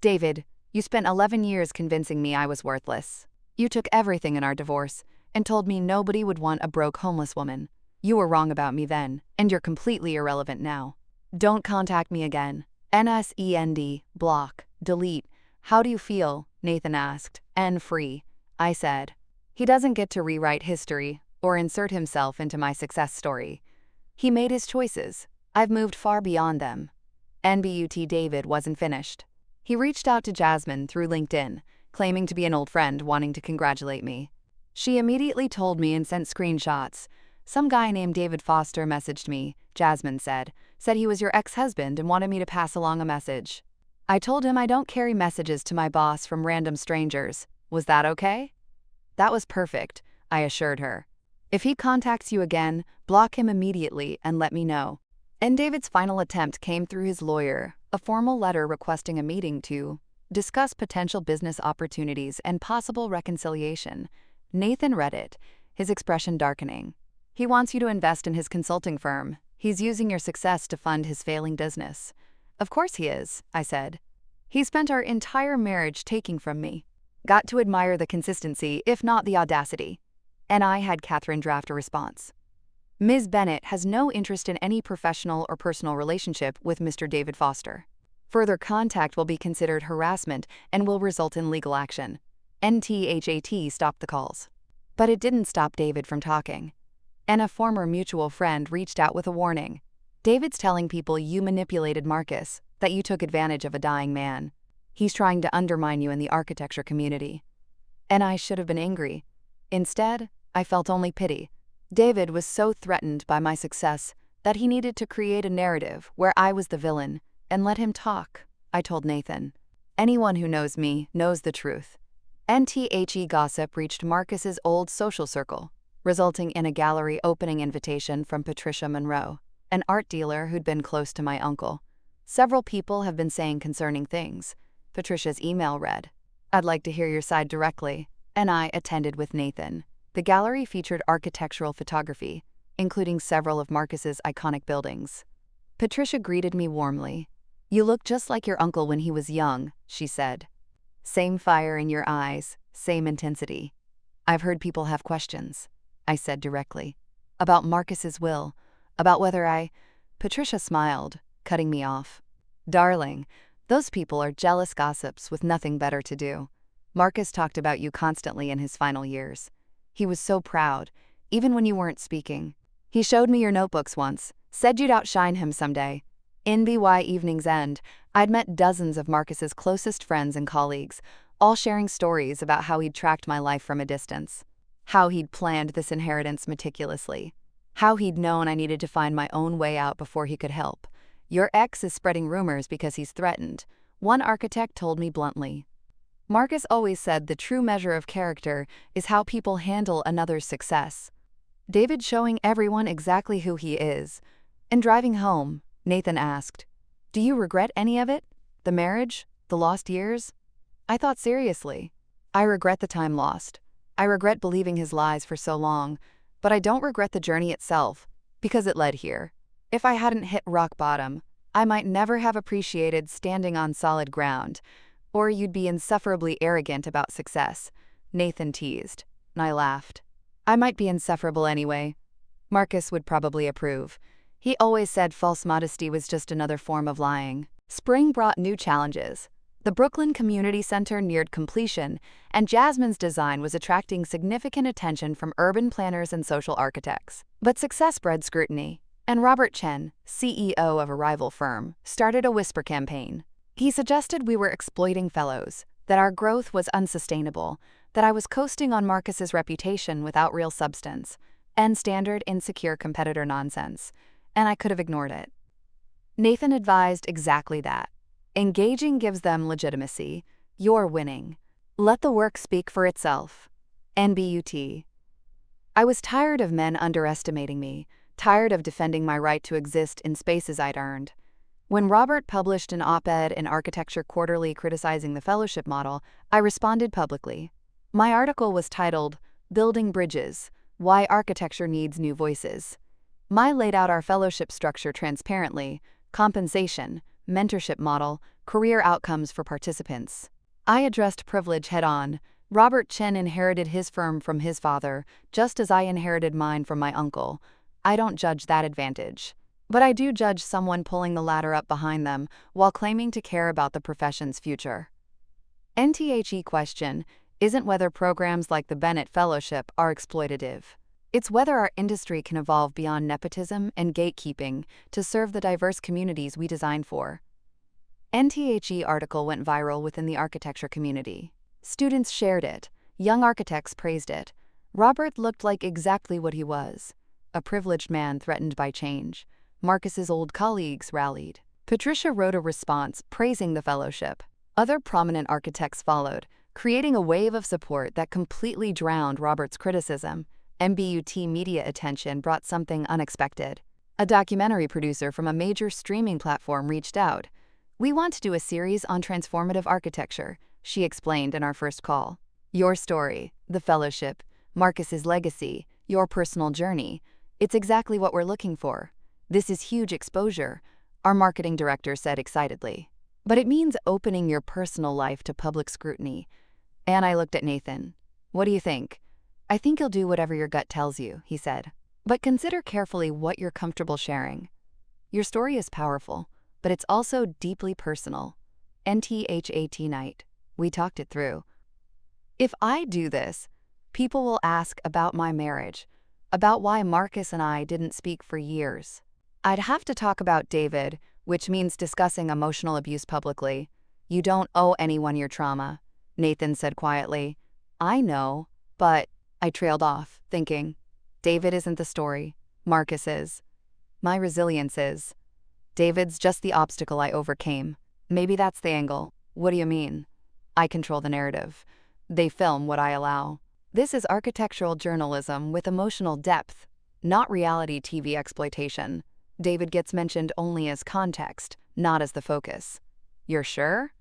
Speaker 1: David, you spent 11 years convincing me I was worthless. You took everything in our divorce and told me nobody would want a broke homeless woman. You were wrong about me then, and you're completely irrelevant now. Don't contact me again. NSEND, block, delete. How do you feel? Nathan asked. And free, I said. He doesn't get to rewrite history or insert himself into my success story. He made his choices. I've moved far beyond them. NBUT David wasn't finished. He reached out to Jasmine through LinkedIn, claiming to be an old friend wanting to congratulate me. She immediately told me and sent screenshots. Some guy named David Foster messaged me, Jasmine said he was your ex-husband and wanted me to pass along a message. I told him I don't carry messages to my boss from random strangers. Was that okay? That was perfect, I assured her. If he contacts you again, block him immediately and let me know. And David's final attempt came through his lawyer, a formal letter requesting a meeting to discuss potential business opportunities and possible reconciliation. Nathan read it, his expression darkening. He wants you to invest in his consulting firm. He's using your success to fund his failing business. Of course he is, I said. He spent our entire marriage taking from me. Got to admire the consistency, if not the audacity. And I had Catherine draft a response. Ms. Bennett has no interest in any professional or personal relationship with Mr. David Foster. Further contact will be considered harassment and will result in legal action. NTHAT stopped the calls. But it didn't stop David from talking. And a former mutual friend reached out with a warning. David's telling people you manipulated Marcus, that you took advantage of a dying man. He's trying to undermine you in the architecture community. And I should have been angry. Instead, I felt only pity. David was so threatened by my success that he needed to create a narrative where I was the villain, and let him talk, I told Nathan. Anyone who knows me knows the truth. NTHE gossip reached Marcus's old social circle, resulting in a gallery opening invitation from Patricia Monroe, an art dealer who'd been close to my uncle. Several people have been saying concerning things. Patricia's email read, I'd like to hear your side directly, and I attended with Nathan. The gallery featured architectural photography, including several of Marcus's iconic buildings. Patricia greeted me warmly. You look just like your uncle when he was young, she said. Same fire in your eyes, same intensity. I've heard people have questions, I said directly. About Marcus's will, about whether Patricia smiled, cutting me off. Darling, those people are jealous gossips with nothing better to do. Marcus talked about you constantly in his final years. He was so proud, even when you weren't speaking. He showed me your notebooks once, said you'd outshine him someday. In BY Evening's End, I'd met dozens of Marcus's closest friends and colleagues, all sharing stories about how he'd tracked my life from a distance, how he'd planned this inheritance meticulously, how he'd known I needed to find my own way out before he could help. Your ex is spreading rumors because he's threatened, one architect told me bluntly. Marcus always said the true measure of character is how people handle another's success. David showing everyone exactly who he is. And driving home, Nathan asked, do you regret any of it? The marriage? The lost years? I thought seriously. I regret the time lost. I regret believing his lies for so long, but I don't regret the journey itself, because it led here. If I hadn't hit rock bottom, I might never have appreciated standing on solid ground, or you'd be insufferably arrogant about success, Nathan teased, and I laughed. I might be insufferable anyway. Marcus would probably approve. He always said false modesty was just another form of lying. Spring brought new challenges. The Brooklyn Community Center neared completion, and Jasmine's design was attracting significant attention from urban planners and social architects. But success bred scrutiny, and Robert Chen, CEO of a rival firm, started a whisper campaign. He suggested we were exploiting fellows, that our growth was unsustainable, that I was coasting on Marcus's reputation without real substance, and standard insecure competitor nonsense, and I could have ignored it. Nathan advised exactly that. Engaging gives them legitimacy. You're winning. Let the work speak for itself. NBUT. I was tired of men underestimating me, tired of defending my right to exist in spaces I'd earned. When Robert published an op-ed in Architecture Quarterly criticizing the fellowship model, I responded publicly. My article was titled, Building Bridges, Why Architecture Needs New Voices. I laid out our fellowship structure transparently, compensation, mentorship model, career outcomes for participants. I addressed privilege head-on. Robert Chen inherited his firm from his father, just as I inherited mine from my uncle. I don't judge that advantage. But I do judge someone pulling the ladder up behind them while claiming to care about the profession's future. NTHE question isn't whether programs like the Bennett Fellowship are exploitative. It's whether our industry can evolve beyond nepotism and gatekeeping to serve the diverse communities we design for. NTHE article went viral within the architecture community. Students shared it. Young architects praised it. Robert looked like exactly what he was, a privileged man threatened by change. Marcus's old colleagues rallied. Patricia wrote a response praising the fellowship. Other prominent architects followed, creating a wave of support that completely drowned Robert's criticism. MBUT media attention brought something unexpected. A documentary producer from a major streaming platform reached out. "We want to do a series on transformative architecture," she explained in our first call. "Your story, the fellowship, Marcus's legacy, your personal journey. It's exactly what we're looking for. This is huge exposure," our marketing director said excitedly. "But it means opening your personal life to public scrutiny." And I looked at Nathan. "What do you think?" "I think you'll do whatever your gut tells you," he said. "But consider carefully what you're comfortable sharing. Your story is powerful, but it's also deeply personal." NTHAT night. We talked it through. "If I do this, people will ask about my marriage, about why Marcus and I didn't speak for years. I'd have to talk about David, which means discussing emotional abuse publicly. You don't owe anyone your trauma," Nathan said quietly. "I know, but..." I trailed off, thinking, David isn't the story. Marcus is. My resilience is. David's just the obstacle I overcame. Maybe that's the angle. What do you mean? I control the narrative. They film what I allow. This is architectural journalism with emotional depth, not reality TV exploitation. David gets mentioned only as context, not as the focus. "You're sure?"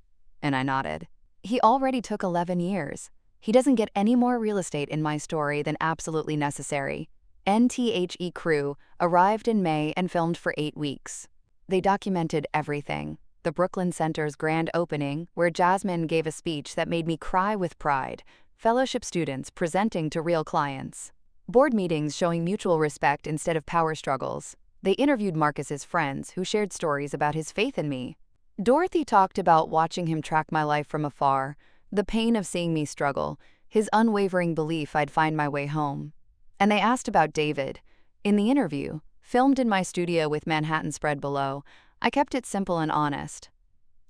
Speaker 1: And I nodded. "He already took 11 years. He doesn't get any more real estate in my story than absolutely necessary." NTHE crew arrived in May and filmed for 8 weeks. They documented everything. The Brooklyn Center's grand opening, where Jasmine gave a speech that made me cry with pride, fellowship students presenting to real clients, board meetings showing mutual respect instead of power struggles. They interviewed Marcus's friends who shared stories about his faith in me. Dorothy talked about watching him track my life from afar, the pain of seeing me struggle, his unwavering belief I'd find my way home. And they asked about David. In the interview, filmed in my studio with Manhattan spread below, I kept it simple and honest.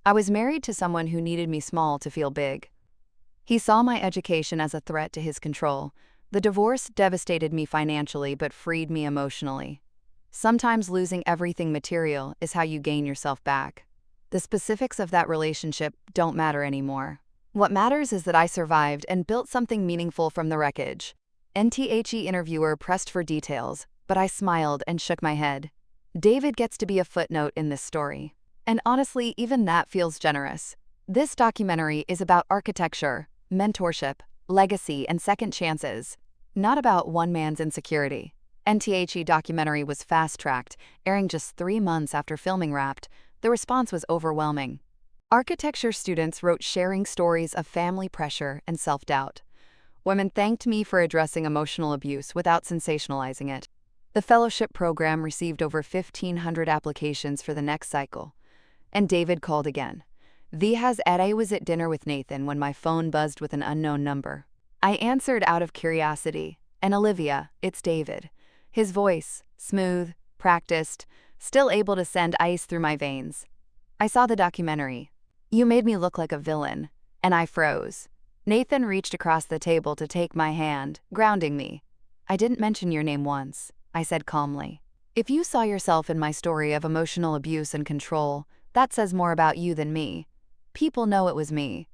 Speaker 1: I was married to someone who needed me small to feel big. He saw my education as a threat to his control. The divorce devastated me financially but freed me emotionally. Sometimes losing everything material is how you gain yourself back. The specifics of that relationship don't matter anymore. What matters is that I survived and built something meaningful from the wreckage. NTHE interviewer pressed for details, but I smiled and shook my head. David gets to be a footnote in this story. And honestly, even that feels generous. This documentary is about architecture, mentorship, legacy, and second chances, not about one man's insecurity. NTHE documentary was fast-tracked, airing just 3 months after filming wrapped. The response was overwhelming. Architecture students wrote sharing stories of family pressure and self-doubt. Women thanked me for addressing emotional abuse without sensationalizing it. The fellowship program received over 1,500 applications for the next cycle. And David called again. I was at dinner with Nathan when my phone buzzed with an unknown number. I answered out of curiosity. "And Olivia, it's David." His voice, smooth, practiced, still able to send ice through my veins. "I saw the documentary. You made me look like a villain." And I froze. Nathan reached across the table to take my hand, grounding me. "I didn't mention your name once," I said calmly. "If you saw yourself in my story of emotional abuse and control, that says more about you than me. People know it was me.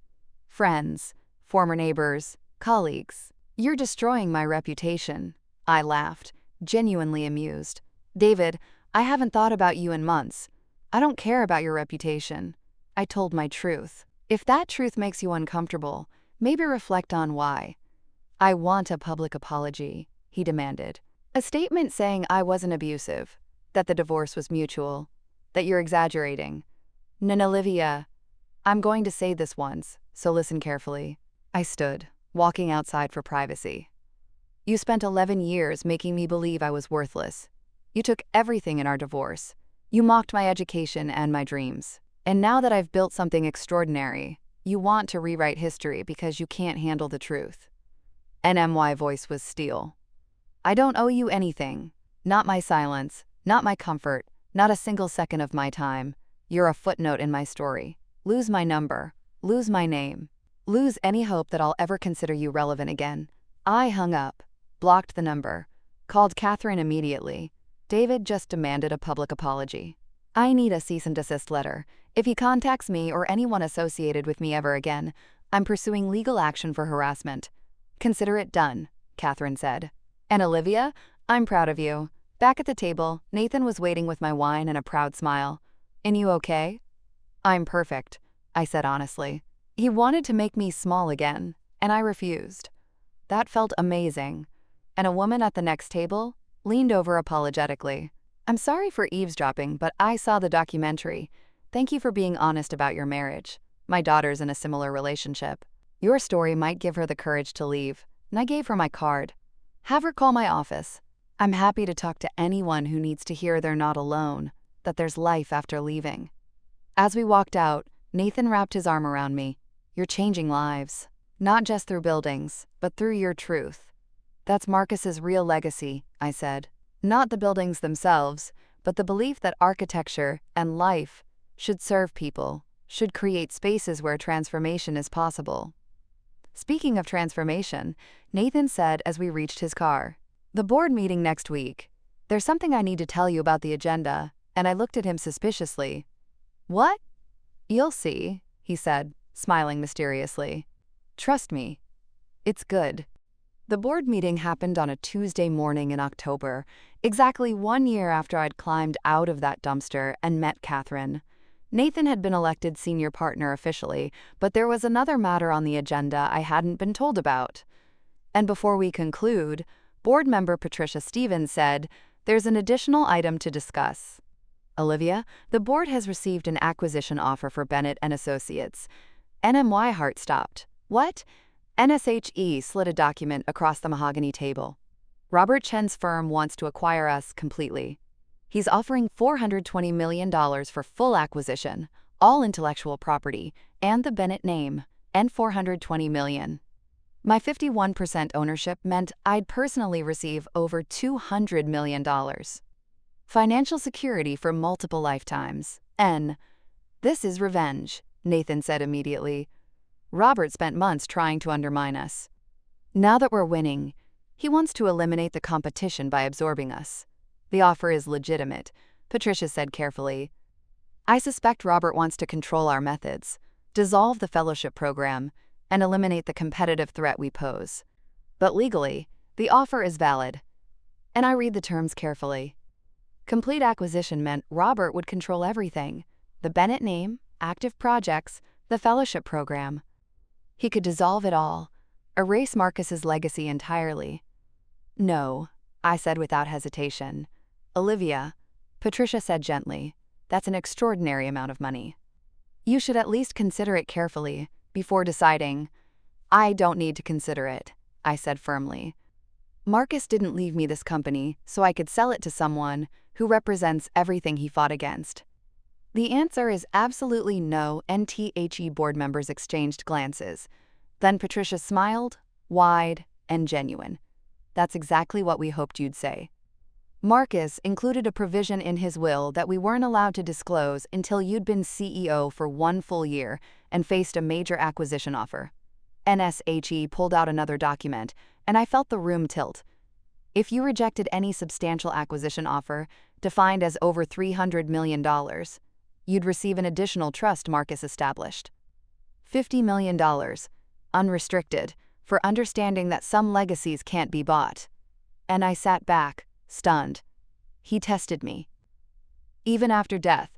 Speaker 1: Friends, former neighbors, colleagues. You're destroying my reputation." I laughed, genuinely amused. "David, I haven't thought about you in months. I don't care about your reputation." I told my truth. "If that truth makes you uncomfortable, maybe reflect on why." "I want a public apology," he demanded. "A statement saying I wasn't abusive, that the divorce was mutual, that you're exaggerating." "Olivia, I'm going to say this once, so listen carefully." I stood, walking outside for privacy. "You spent 11 years making me believe I was worthless. You took everything in our divorce. You mocked my education and my dreams. And now that I've built something extraordinary, You want to rewrite history because you can't handle the truth. NMY voice was steel. I don't owe you anything. Not my silence, not my comfort, not a single second of my time. You're a footnote in my story. Lose my number. Lose my name. Lose any hope that I'll ever consider you relevant again. I hung up, blocked the number, called Catherine immediately. David just demanded a public apology. I need a cease and desist letter. If he contacts me or anyone associated with me ever again, I'm pursuing legal action for harassment. Consider it done, Catherine said. And Olivia, I'm proud of you. Back at the table, Nathan was waiting with my wine and a proud smile. And you okay? I'm perfect, I said honestly. He wanted to make me small again, and I refused. That felt amazing. And a woman at the next table leaned over apologetically. I'm sorry for eavesdropping, but I saw the documentary. Thank you for being honest about your marriage. My daughter's in a similar relationship. Your story might give her the courage to leave, and I gave her my card. Have her call my office. I'm happy to talk to anyone who needs to hear they're not alone, that there's life after leaving. As we walked out, Nathan wrapped his arm around me. You're changing lives, not just through buildings, but through your truth. That's Marcus's real legacy, I said. Not the buildings themselves, but the belief that architecture and life should serve people, should create spaces where transformation is possible. Speaking of transformation, Nathan said as we reached his car, the board meeting next week. There's something I need to tell you about the agenda, and I looked at him suspiciously. What? You'll see, he said, smiling mysteriously. Trust me. It's good. The board meeting happened on a Tuesday morning in October, exactly 1 year after I'd climbed out of that dumpster and met Catherine. Nathan had been elected senior partner officially, but there was another matter on the agenda I hadn't been told about. And before we conclude, board member Patricia Stevens said, there's an additional item to discuss. Olivia, the board has received an acquisition offer for Bennett and Associates. NMY heart stopped. What? NSHE slid a document across the mahogany table. Robert Chen's firm wants to acquire us completely. He's offering $420 million for full acquisition, all intellectual property, and the Bennett name, and $420 million. My 51% ownership meant I'd personally receive over $200 million. Financial security for multiple lifetimes. This is revenge, Nathan said immediately. Robert spent months trying to undermine us. Now that we're winning, he wants to eliminate the competition by absorbing us. The offer is legitimate, Patricia said carefully. I suspect Robert wants to control our methods, dissolve the fellowship program, and eliminate the competitive threat we pose. But legally, the offer is valid. And I read the terms carefully. Complete acquisition meant Robert would control everything: the Bennett name, active projects, the fellowship program. He could dissolve it all, erase Marcus's legacy entirely. No, I said without hesitation. Olivia, Patricia said gently, that's an extraordinary amount of money. You should at least consider it carefully before deciding. I don't need to consider it, I said firmly. Marcus didn't leave me this company so I could sell it to someone who represents everything he fought against. The answer is absolutely no. NTHE board members exchanged glances. Then Patricia smiled, wide and genuine. That's exactly what we hoped you'd say. Marcus included a provision in his will that we weren't allowed to disclose until you'd been CEO for 1 full year and faced a major acquisition offer. NSHE pulled out another document, and I felt the room tilt. If you rejected any substantial acquisition offer, defined as over $300 million, you'd receive an additional trust Marcus established. $50 million, unrestricted, for understanding that some legacies can't be bought. And I sat back, stunned. He tested me. Even after death,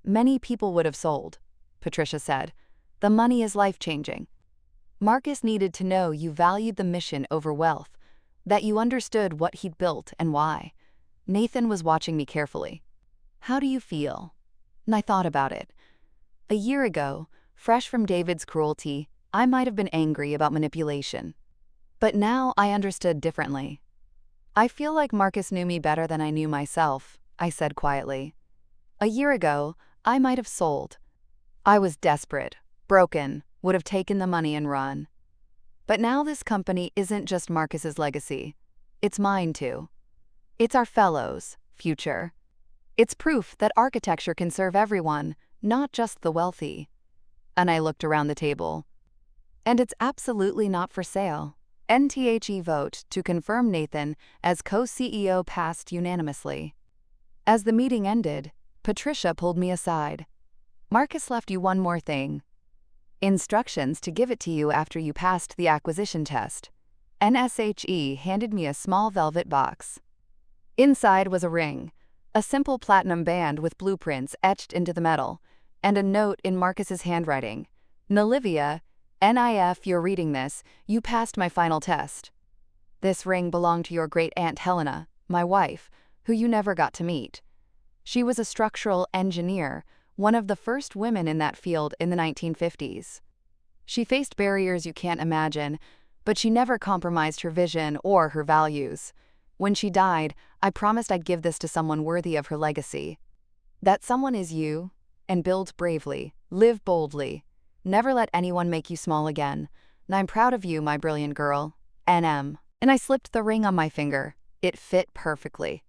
Speaker 1: many people would have sold, Patricia said. The money is life-changing. Marcus needed to know you valued the mission over wealth, that you understood what he'd built and why. Nathan was watching me carefully. How do you feel? And I thought about it. A year ago, fresh from David's cruelty, I might have been angry about manipulation. But now I understood differently. I feel like Marcus knew me better than I knew myself, I said quietly. A year ago, I might have sold. I was desperate, broken, would have taken the money and run. But now this company isn't just Marcus's legacy. It's mine too. It's our fellows' future. It's proof that architecture can serve everyone, not just the wealthy. And I looked around the table. And it's absolutely not for sale. NTHE vote to confirm Nathan as co-CEO passed unanimously. As the meeting ended, Patricia pulled me aside. Marcus left you one more thing. Instructions to give it to you after you passed the acquisition test. NSHE handed me a small velvet box. Inside was a ring, a simple platinum band with blueprints etched into the metal, and a note in Marcus's handwriting. Nolivia, NIF, you're reading this, you passed my final test. This ring belonged to your great-aunt Helena, my wife, who you never got to meet. She was a structural engineer, one of the first women in that field in the 1950s. She faced barriers you can't imagine, but she never compromised her vision or her values. When she died, I promised I'd give this to someone worthy of her legacy. That someone is you, and build bravely, live boldly. Never let anyone make you small again. And I'm proud of you, my brilliant girl, NM. And I slipped the ring on my finger. It fit perfectly.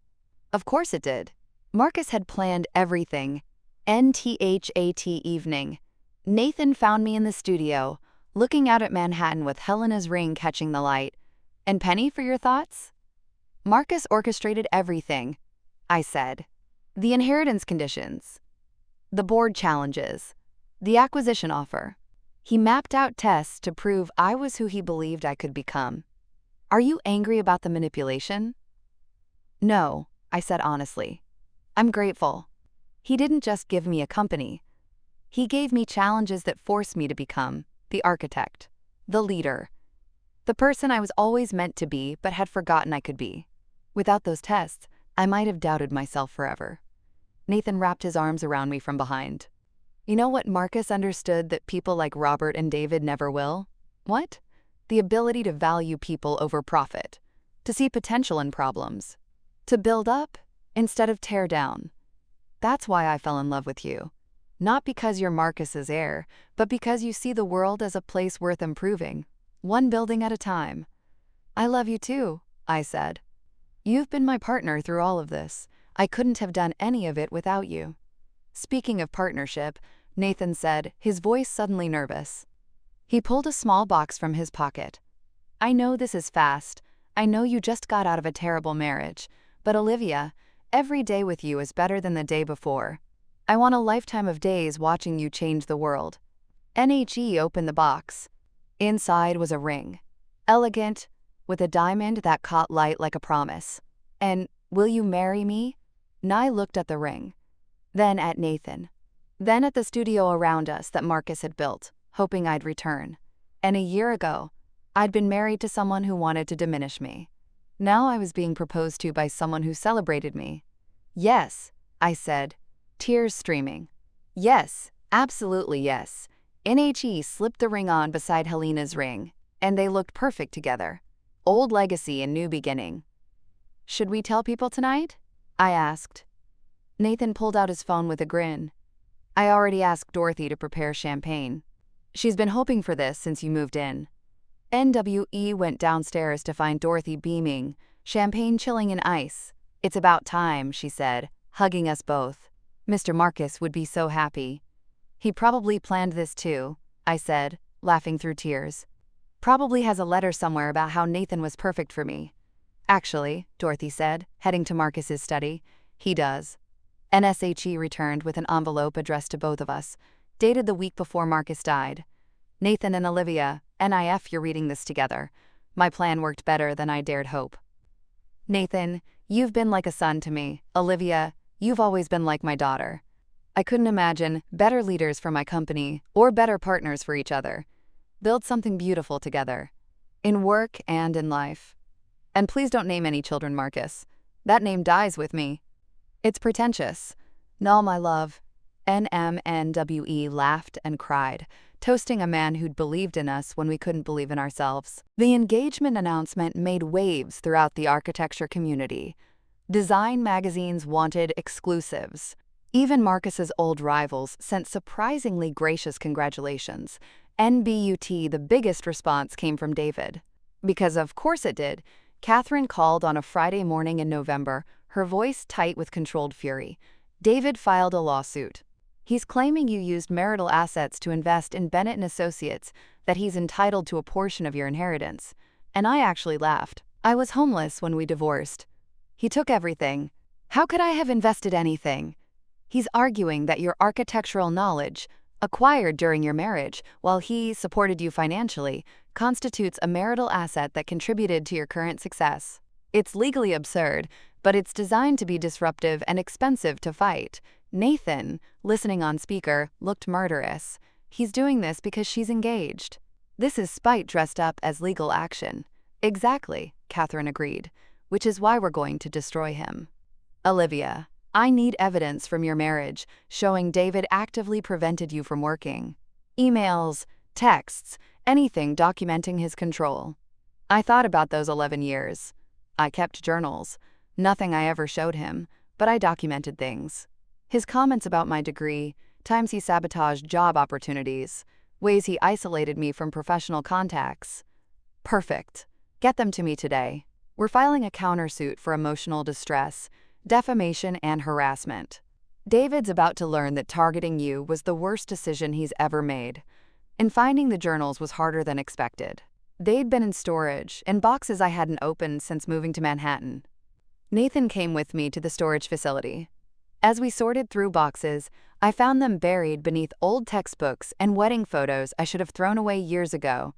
Speaker 1: Of course it did. Marcus had planned everything. NTHAT evening. Nathan found me in the studio, looking out at Manhattan with Helena's ring catching the light. And Penny, for your thoughts? Marcus orchestrated everything, I said. The inheritance conditions, the board challenges, the acquisition offer. He mapped out tests to prove I was who he believed I could become. Are you angry about the manipulation? No, I said honestly. I'm grateful. He didn't just give me a company. He gave me challenges that forced me to become the architect, the leader, the person I was always meant to be but had forgotten I could be. Without those tests, I might have doubted myself forever. Nathan wrapped his arms around me from behind. You know what Marcus understood that people like Robert and David never will? What? The ability to value people over profit, to see potential in problems, to build up instead of tear down. That's why I fell in love with you. Not because you're Marcus's heir, but because you see the world as a place worth improving, one building at a time. I love you too, I said. You've been my partner through all of this. I couldn't have done any of it without you. Speaking of partnership, Nathan said, his voice suddenly nervous. He pulled a small box from his pocket. I know this is fast. I know you just got out of a terrible marriage. But Olivia, every day with you is better than the day before. I want a lifetime of days watching you change the world. NHE opened the box. Inside was a ring. Elegant, with a diamond that caught light like a promise. And, will you marry me? Nye looked at the ring. Then at Nathan. Then at the studio around us that Marcus had built, hoping I'd return. And a year ago, I'd been married to someone who wanted to diminish me. Now I was being proposed to by someone who celebrated me. Yes, I said, tears streaming. Yes, absolutely yes. NHE slipped the ring on beside Helena's ring, and they looked perfect together. Old legacy and new beginning. Should we tell people tonight? I asked. Nathan pulled out his phone with a grin. I already asked Dorothy to prepare champagne. She's been hoping for this since you moved in. NWE went downstairs to find Dorothy beaming, champagne chilling in ice. It's about time, she said, hugging us both. Mr. Marcus would be so happy. He probably planned this too, I said, laughing through tears. Probably has a letter somewhere about how Nathan was perfect for me. Actually, Dorothy said, heading to Marcus's study, he does. NSHE returned with an envelope addressed to both of us, dated the week before Marcus died. Nathan and Olivia, NIF, you're reading this together. My plan worked better than I dared hope. Nathan, you've been like a son to me. Olivia, you've always been like my daughter. I couldn't imagine better leaders for my company or better partners for each other. Build something beautiful together, in work and in life. And please don't name any children Marcus. That name dies with me. It's pretentious. No, my love. NMNWE laughed and cried, toasting a man who'd believed in us when we couldn't believe in ourselves. The engagement announcement made waves throughout the architecture community. Design magazines wanted exclusives. Even Marcus's old rivals sent surprisingly gracious congratulations, NBUT, the biggest response came from David. Because of course it did. Catherine called on a Friday morning in November, her voice tight with controlled fury. David filed a lawsuit. He's claiming you used marital assets to invest in Bennett and Associates, that he's entitled to a portion of your inheritance. And I actually laughed. I was homeless when we divorced. He took everything. How could I have invested anything? He's arguing that your architectural knowledge, acquired during your marriage while he supported you financially, constitutes a marital asset that contributed to your current success. It's legally absurd, but it's designed to be disruptive and expensive to fight. Nathan, listening on speaker, looked murderous. He's doing this because she's engaged. This is spite dressed up as legal action. Exactly, Catherine agreed, which is why we're going to destroy him. Olivia, I need evidence from your marriage showing David actively prevented you from working. Emails, texts, anything documenting his control. I thought about those 11 years. I kept journals. Nothing I ever showed him, but I documented things. His comments about my degree, times he sabotaged job opportunities, ways he isolated me from professional contacts. Perfect. Get them to me today. We're filing a countersuit for emotional distress, defamation, and harassment. David's about to learn that targeting you was the worst decision he's ever made. And finding the journals was harder than expected. They'd been in storage, in boxes I hadn't opened since moving to Manhattan. Nathan came with me to the storage facility. As we sorted through boxes, I found them buried beneath old textbooks and wedding photos I should have thrown away years ago.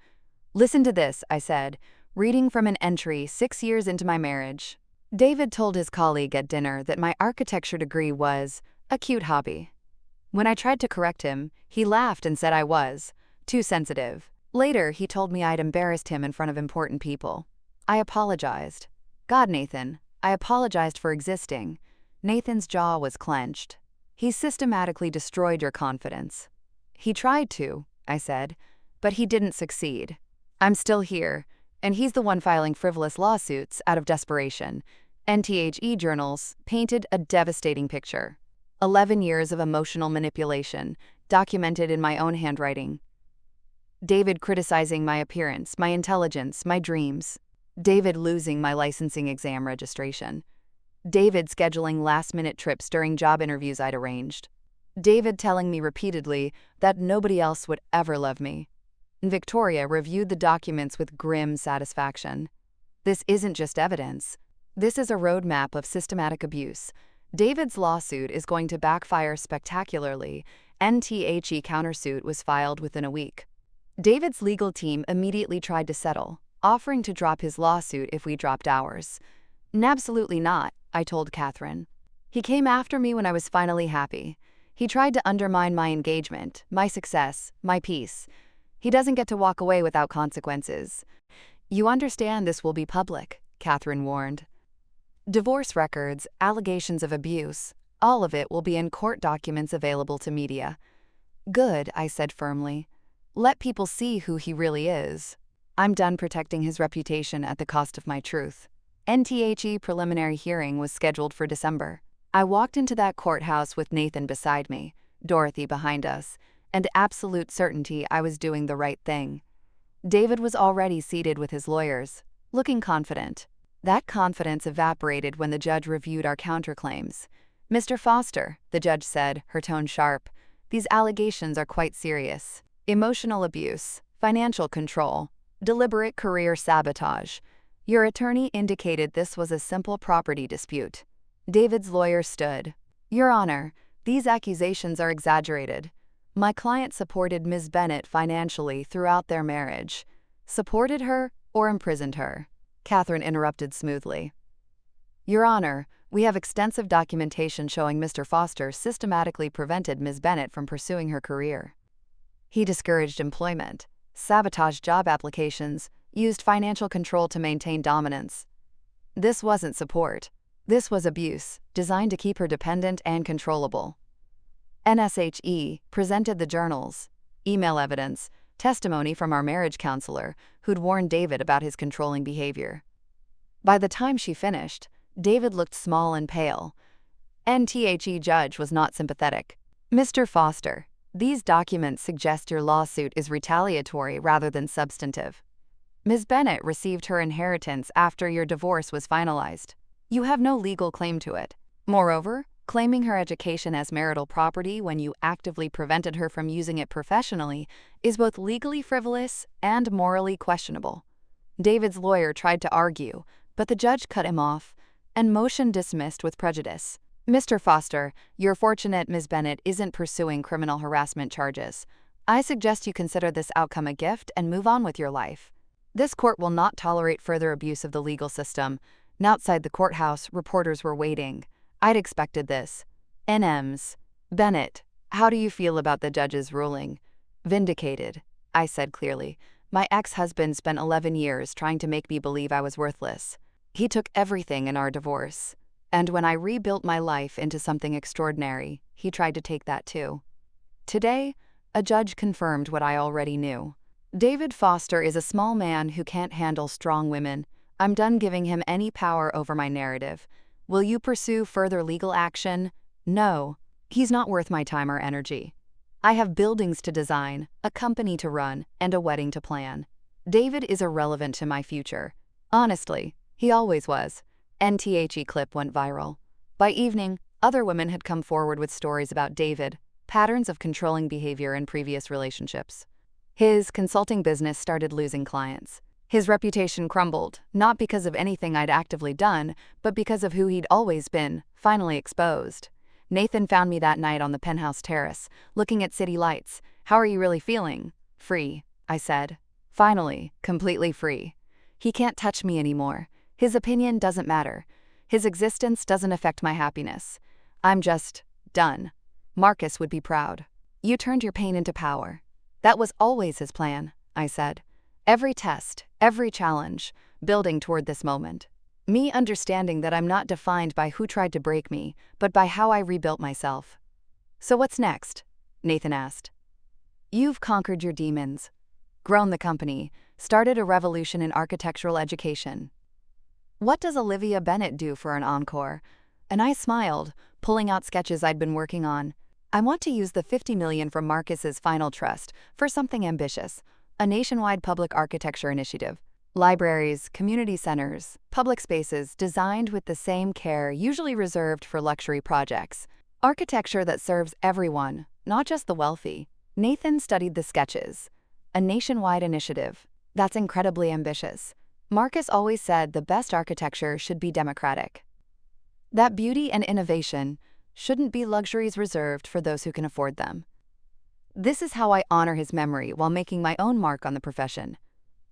Speaker 1: Listen to this, I said, reading from an entry 6 years into my marriage. David told his colleague at dinner that my architecture degree was a cute hobby. When I tried to correct him, he laughed and said I was too sensitive. Later, he told me I'd embarrassed him in front of important people. I apologized. God, Nathan, I apologized for existing. Nathan's jaw was clenched. He systematically destroyed your confidence. He tried to, I said, but he didn't succeed. I'm still here, and he's the one filing frivolous lawsuits out of desperation. NTHE journals painted a devastating picture. 11 years of emotional manipulation, documented in my own handwriting. David criticizing my appearance, my intelligence, my dreams. David losing my licensing exam registration. David scheduling last-minute trips during job interviews I'd arranged. David telling me repeatedly that nobody else would ever love me. And Victoria reviewed the documents with grim satisfaction. This isn't just evidence. This is a roadmap of systematic abuse. David's lawsuit is going to backfire spectacularly. NTHE countersuit was filed within a week. David's legal team immediately tried to settle, offering to drop his lawsuit if we dropped ours. Absolutely not, I told Catherine. He came after me when I was finally happy. He tried to undermine my engagement, my success, my peace. He doesn't get to walk away without consequences. You understand this will be public, Catherine warned. Divorce records, allegations of abuse, all of it will be in court documents available to media. Good, I said firmly. Let people see who he really is. I'm done protecting his reputation at the cost of my truth. NTHE preliminary hearing was scheduled for December. I walked into that courthouse with Nathan beside me, Dorothy behind us, and absolute certainty I was doing the right thing. David was already seated with his lawyers, looking confident. That confidence evaporated when the judge reviewed our counterclaims. Mr. Foster, the judge said, her tone sharp, these allegations are quite serious. Emotional abuse, financial control, deliberate career sabotage. Your attorney indicated this was a simple property dispute. David's lawyer stood. Your Honor, these accusations are exaggerated. My client supported Ms. Bennett financially throughout their marriage. Supported her or imprisoned her? Catherine interrupted smoothly. Your Honor, we have extensive documentation showing Mr. Foster systematically prevented Ms. Bennett from pursuing her career. He discouraged employment, sabotaged job applications, used financial control to maintain dominance. This wasn't support. This was abuse, designed to keep her dependent and controllable. NSHE presented the journals, email evidence, testimony from our marriage counselor, who'd warned David about his controlling behavior. By the time she finished, David looked small and pale. NTHE judge was not sympathetic. Mr. Foster, These documents suggest your lawsuit is retaliatory rather than substantive. Ms. Bennett received her inheritance after your divorce was finalized. You have no legal claim to it. Moreover, claiming her education as marital property when you actively prevented her from using it professionally is both legally frivolous and morally questionable. David's lawyer tried to argue, but the judge cut him off, and motion dismissed with prejudice. Mr. Foster, you're fortunate Ms. Bennett isn't pursuing criminal harassment charges. I suggest you consider this outcome a gift and move on with your life. This court will not tolerate further abuse of the legal system. And outside the courthouse, reporters were waiting. I'd expected this. NMs. Bennett, how do you feel about the judge's ruling? Vindicated, I said clearly. My ex-husband spent 11 years trying to make me believe I was worthless. He took everything in our divorce. And when I rebuilt my life into something extraordinary, he tried to take that too. Today, a judge confirmed what I already knew. David Foster is a small man who can't handle strong women. I'm done giving him any power over my narrative. Will you pursue further legal action? No. He's not worth my time or energy. I have buildings to design, a company to run, and a wedding to plan. David is irrelevant to my future. Honestly, he always was. NTHE clip went viral. By evening, other women had come forward with stories about David, patterns of controlling behavior in previous relationships. His consulting business started losing clients. His reputation crumbled, not because of anything I'd actively done, but because of who he'd always been, finally exposed. Nathan found me that night on the penthouse terrace, looking at city lights. How are you really feeling? Free, I said. Finally, completely free. He can't touch me anymore. His opinion doesn't matter. His existence doesn't affect my happiness. I'm just done. Marcus would be proud. You turned your pain into power. That was always his plan, I said. Every test, every challenge, building toward this moment. Me understanding that I'm not defined by who tried to break me, but by how I rebuilt myself. So what's next? Nathan asked. You've conquered your demons, grown the company, started a revolution in architectural education. What does Olivia Bennett do for an encore? And I smiled, pulling out sketches I'd been working on. I want to use the $50 million from Marcus's final trust for something ambitious, a nationwide public architecture initiative. Libraries, community centers, public spaces designed with the same care usually reserved for luxury projects. Architecture that serves everyone, not just the wealthy. Nathan studied the sketches. A nationwide initiative. That's incredibly ambitious. Marcus always said the best architecture should be democratic. That beauty and innovation shouldn't be luxuries reserved for those who can afford them. This is how I honor his memory while making my own mark on the profession.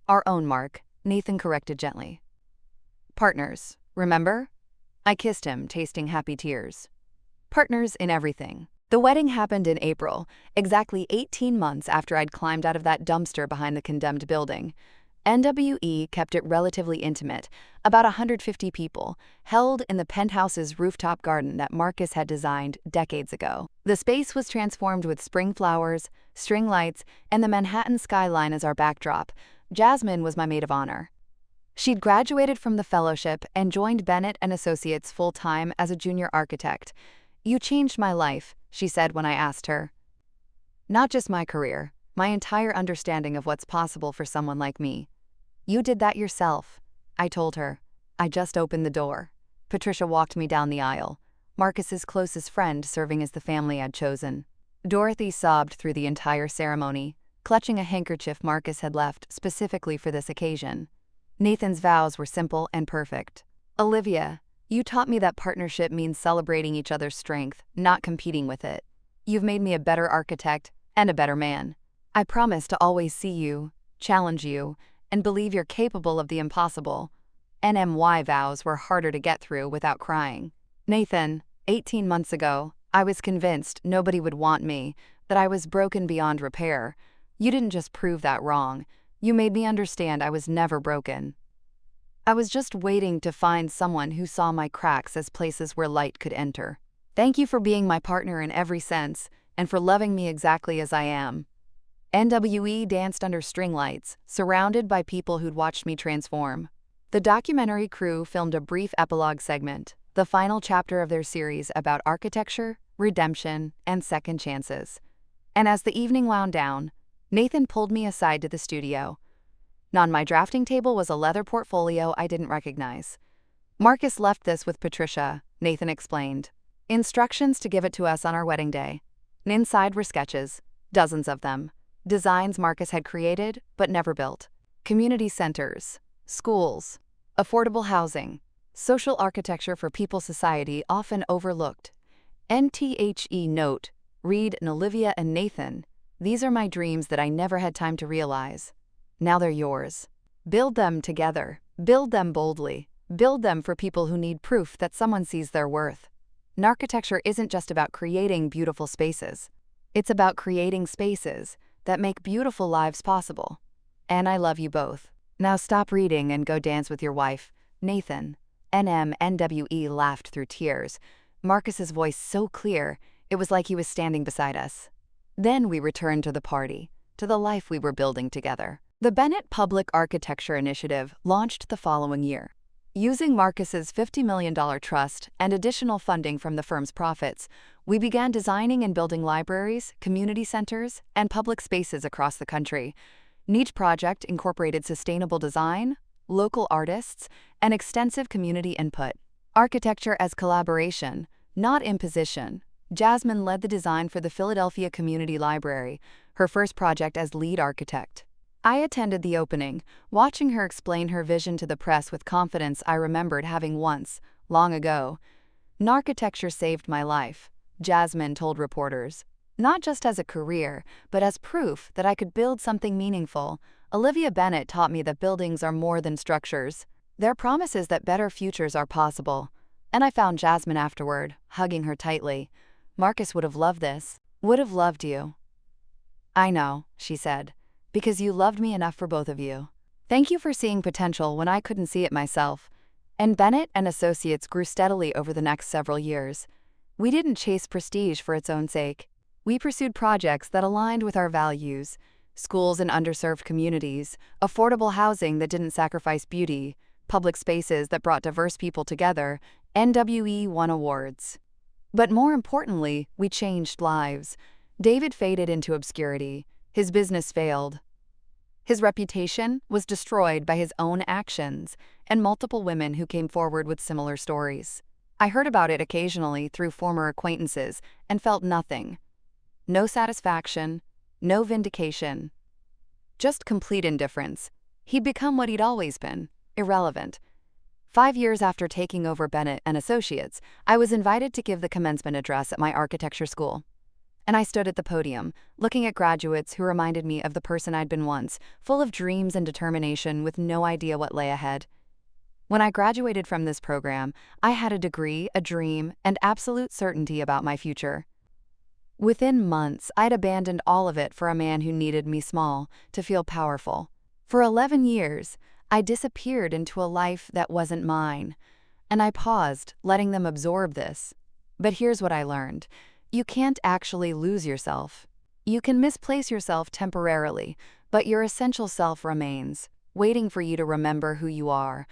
Speaker 1: Our own mark, Nathan corrected gently. Partners, remember? I kissed him, tasting happy tears. Partners in everything. The wedding happened in April, exactly 18 months after I'd climbed out of that dumpster behind the condemned building. NWE kept it relatively intimate, about 150 people, held in the penthouse's rooftop garden that Marcus had designed decades ago. The space was transformed with spring flowers, string lights, and the Manhattan skyline as our backdrop. Jasmine was my maid of honor. She'd graduated from the fellowship and joined Bennett and Associates full-time as a junior architect. You changed my life, she said when I asked her. Not just my career, my entire understanding of what's possible for someone like me. You did that yourself, I told her. I just opened the door. Patricia walked me down the aisle, Marcus's closest friend serving as the family I'd chosen. Dorothy sobbed through the entire ceremony, clutching a handkerchief Marcus had left specifically for this occasion. Nathan's vows were simple and perfect. Olivia, you taught me that partnership means celebrating each other's strength, not competing with it. You've made me a better architect and a better man. I promise to always see you, challenge you, and believe you're capable of the impossible. NMY vows were harder to get through without crying. Nathan, 18 months ago, I was convinced nobody would want me, that I was broken beyond repair. You didn't just prove that wrong. You made me understand I was never broken. I was just waiting to find someone who saw my cracks as places where light could enter. Thank you for being my partner in every sense, and for loving me exactly as I am. NWE danced under string lights, surrounded by people who'd watched me transform. The documentary crew filmed a brief epilogue segment, the final chapter of their series about architecture, redemption, and second chances. And as the evening wound down, Nathan pulled me aside to the studio. On my drafting table was a leather portfolio I didn't recognize. Marcus left this with Patricia, Nathan explained. Instructions to give it to us on our wedding day. Inside were sketches, dozens of them. Designs Marcus had created but never built. Community centers, schools, affordable housing, social architecture for people's society often overlooked. NTHE note, Reed and Olivia and Nathan, these are my dreams that I never had time to realize. Now they're yours. Build them together. Build them boldly. Build them for people who need proof that someone sees their worth. And architecture isn't just about creating beautiful spaces. It's about creating spaces that make beautiful lives possible. And I love you both. Now stop reading and go dance with your wife, Nathan. NMNWE laughed through tears. Marcus's voice so clear, it was like he was standing beside us. Then we returned to the party, to the life we were building together. The Bennett Public Architecture Initiative launched the following year. Using Marcus's $50 million trust and additional funding from the firm's profits, we began designing and building libraries, community centers, and public spaces across the country. Each project incorporated sustainable design, local artists, and extensive community input. Architecture as collaboration, not imposition. Jasmine led the design for the Philadelphia Community Library, her first project as lead architect. I attended the opening, watching her explain her vision to the press with confidence I remembered having once, long ago. Architecture saved my life, Jasmine told reporters. Not just as a career, but as proof that I could build something meaningful. Olivia Bennett taught me that buildings are more than structures. They're promises that better futures are possible. And I found Jasmine afterward, hugging her tightly. Marcus would have loved this. Would have loved you. I know, she said, because you loved me enough for both of you. Thank you for seeing potential when I couldn't see it myself. And Bennett and Associates grew steadily over the next several years. We didn't chase prestige for its own sake. We pursued projects that aligned with our values. Schools in underserved communities, affordable housing that didn't sacrifice beauty, public spaces that brought diverse people together. NWE won awards. But more importantly, we changed lives. David faded into obscurity. His business failed. His reputation was destroyed by his own actions, and multiple women who came forward with similar stories. I heard about it occasionally through former acquaintances and felt nothing. No satisfaction, no vindication. Just complete indifference. He'd become what he'd always been, irrelevant. 5 years after taking over Bennett and Associates, I was invited to give the commencement address at my architecture school. And I stood at the podium, looking at graduates who reminded me of the person I'd been once, full of dreams and determination with no idea what lay ahead. When I graduated from this program, I had a degree, a dream, and absolute certainty about my future. Within months, I'd abandoned all of it for a man who needed me small, to feel powerful. For 11 years, I disappeared into a life that wasn't mine. And I paused, letting them absorb this. But here's what I learned. You can't actually lose yourself. You can misplace yourself temporarily, but your essential self remains, waiting for you to remember who you are.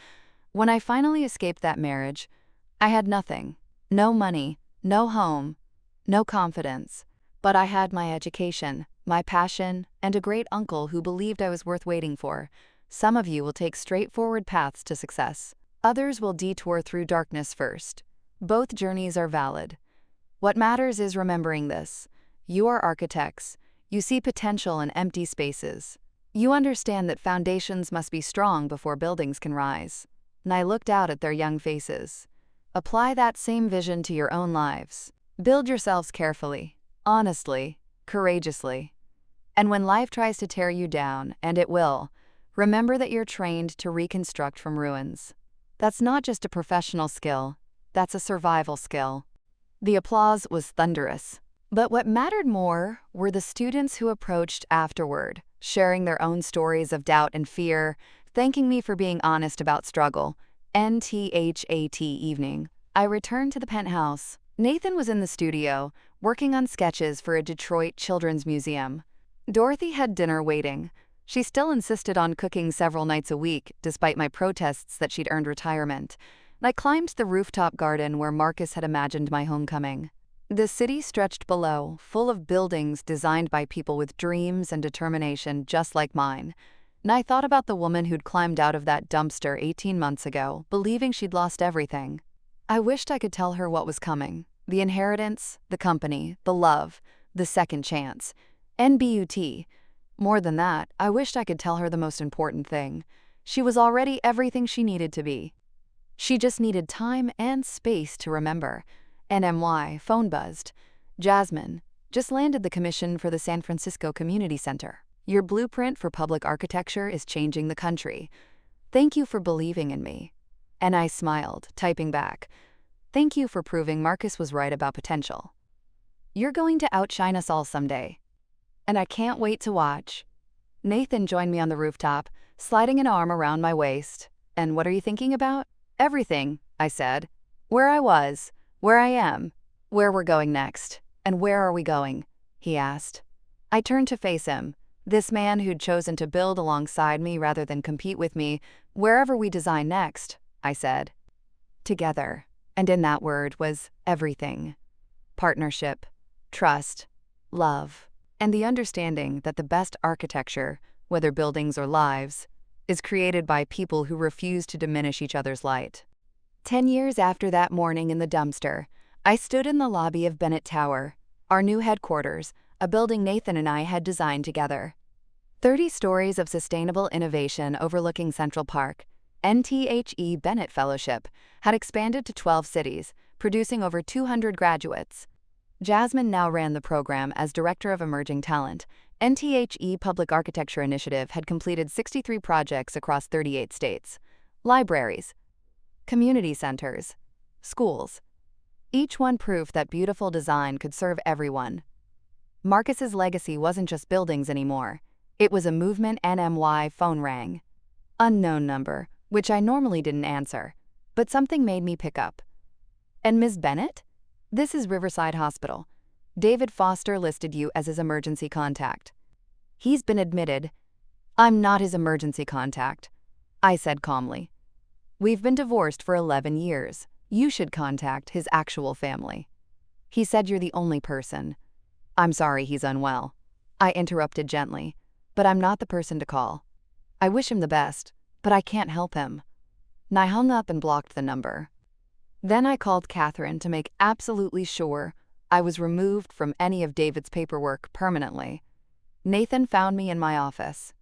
Speaker 1: When I finally escaped that marriage, I had nothing. No money, no home, no confidence. But I had my education, my passion, and a great uncle who believed I was worth waiting for. Some of you will take straightforward paths to success. Others will detour through darkness first. Both journeys are valid. What matters is remembering this. You are architects. You see potential in empty spaces. You understand that foundations must be strong before buildings can rise. And I looked out at their young faces. Apply that same vision to your own lives. Build yourselves carefully, honestly, courageously. And when life tries to tear you down, and it will, remember that you're trained to reconstruct from ruins. That's not just a professional skill, that's a survival skill. The applause was thunderous. But what mattered more were the students who approached afterward, sharing their own stories of doubt and fear, thanking me for being honest about struggle. NTHAT evening. I returned to the penthouse. Nathan was in the studio, working on sketches for a Detroit children's museum. Dorothy had dinner waiting. She still insisted on cooking several nights a week, despite my protests that she'd earned retirement. I climbed the rooftop garden where Marcus had imagined my homecoming. The city stretched below, full of buildings designed by people with dreams and determination just like mine. And I thought about the woman who'd climbed out of that dumpster 18 months ago, believing she'd lost everything. I wished I could tell her what was coming. The inheritance, the company, the love, the second chance. NBUT. More than that, I wished I could tell her the most important thing. She was already everything she needed to be. She just needed time and space to remember. NMY, phone buzzed. Jasmine, just landed the commission for the San Francisco Community Center. Your blueprint for public architecture is changing the country. Thank you for believing in me. And I smiled, typing back. Thank you for proving Marcus was right about potential. You're going to outshine us all someday. And I can't wait to watch. Nathan joined me on the rooftop, sliding an arm around my waist. And what are you thinking about? Everything, I said. Where I was, where I am, where we're going next. And where are we going? He asked. I turned to face him. This man who'd chosen to build alongside me rather than compete with me. Wherever we design next, I said. Together. And in that word was everything. Partnership, trust, love, and the understanding that the best architecture, whether buildings or lives, is created by people who refuse to diminish each other's light. 10 years after that morning in the dumpster, I stood in the lobby of Bennett Tower, our new headquarters, a building Nathan and I had designed together. 30 stories of sustainable innovation overlooking Central Park, NTHE Bennett Fellowship, had expanded to 12 cities, producing over 200 graduates. Jasmine now ran the program as Director of Emerging Talent. NTHE Public Architecture Initiative had completed 63 projects across 38 states. Libraries, community centers, schools. Each one proof that beautiful design could serve everyone. Marcus's legacy wasn't just buildings anymore. It was a movement. NMY phone rang. Unknown number, which I normally didn't answer, but something made me pick up. And Ms. Bennett? This is Riverside Hospital. David Foster listed you as his emergency contact. He's been admitted. I'm not his emergency contact, I said calmly. We've been divorced for 11 years. You should contact his actual family. He said you're the only person. I'm sorry he's unwell. I interrupted gently, but I'm not the person to call. I wish him the best, but I can't help him. And I hung up and blocked the number. Then I called Catherine to make absolutely sure I was removed from any of David's paperwork permanently. Nathan found me in my office.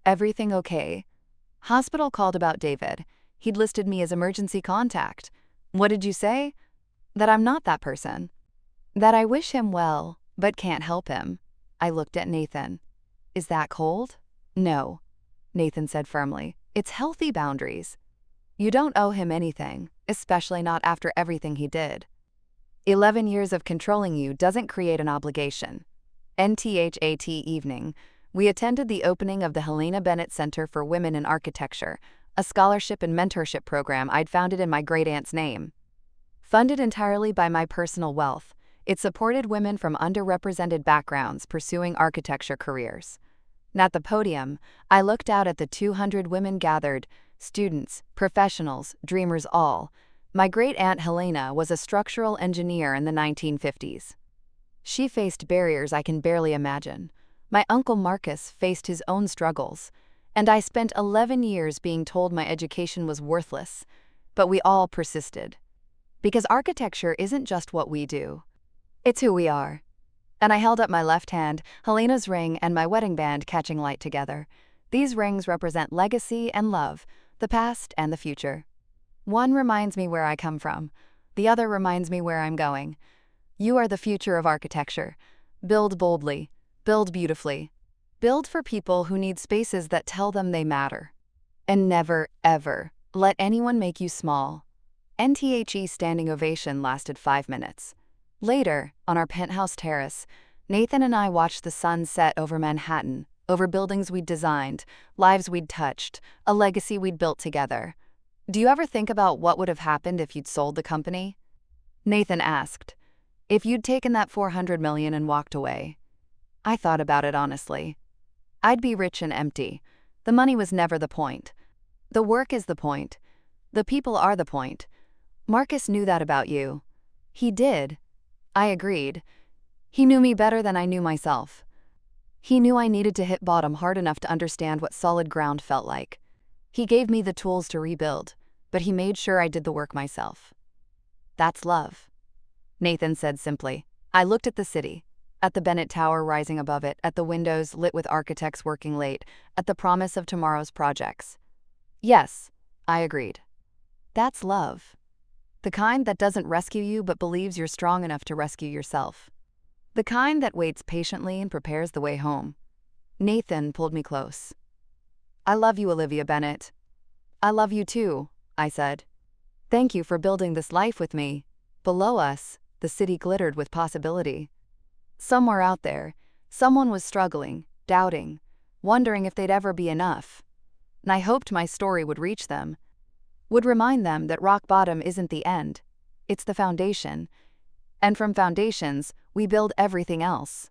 Speaker 1: Everything okay? Hospital called about David. He'd listed me as emergency contact. What did you say? That I'm not that person. That I wish him well, but can't help him. I looked at Nathan. Is that cold? No, Nathan said firmly. It's healthy boundaries. You don't owe him anything, especially not after everything he did. 11 years of controlling you doesn't create an obligation. NTHAT evening, we attended the opening of the Helena Bennett Center for Women in Architecture, a scholarship and mentorship program I'd founded in my great-aunt's name. Funded entirely by my personal wealth, it supported women from underrepresented backgrounds pursuing architecture careers. And at the podium, I looked out at the 200 women gathered, students, professionals, dreamers all. My great-aunt Helena was a structural engineer in the 1950s. She faced barriers I can barely imagine. My uncle Marcus faced his own struggles, and I spent 11 years being told my education was worthless, but we all persisted. Because architecture isn't just what we do. It's who we are. And I held up my left hand, Helena's ring and my wedding band catching light together. These rings represent legacy and love, the past and the future. One reminds me where I come from. The other reminds me where I'm going. You are the future of architecture. Build boldly. Build beautifully. Build for people who need spaces that tell them they matter. And never, ever, let anyone make you small. NTHE standing ovation lasted 5 minutes. Later, on our penthouse terrace, Nathan and I watched the sun set over Manhattan, over buildings we'd designed, lives we'd touched, a legacy we'd built together. Do you ever think about what would have happened if you'd sold the company? Nathan asked. If you'd taken that $400 million and walked away. I thought about it honestly. I'd be rich and empty. The money was never the point. The work is the point. The people are the point. Marcus knew that about you. He did. I agreed. He knew me better than I knew myself. He knew I needed to hit bottom hard enough to understand what solid ground felt like. He gave me the tools to rebuild, but he made sure I did the work myself. That's love, Nathan said simply. I looked at the city, at the Bennett Tower rising above it, at the windows lit with architects working late, at the promise of tomorrow's projects. Yes, I agreed. That's love. The kind that doesn't rescue you but believes you're strong enough to rescue yourself. The kind that waits patiently and prepares the way home. Nathan pulled me close. I love you, Olivia Bennett. I love you too, I said. Thank you for building this life with me. Below us, the city glittered with possibility. Somewhere out there, someone was struggling, doubting, wondering if they'd ever be enough. And I hoped my story would reach them, would remind them that rock bottom isn't the end. It's the foundation. And from foundations, we build everything else.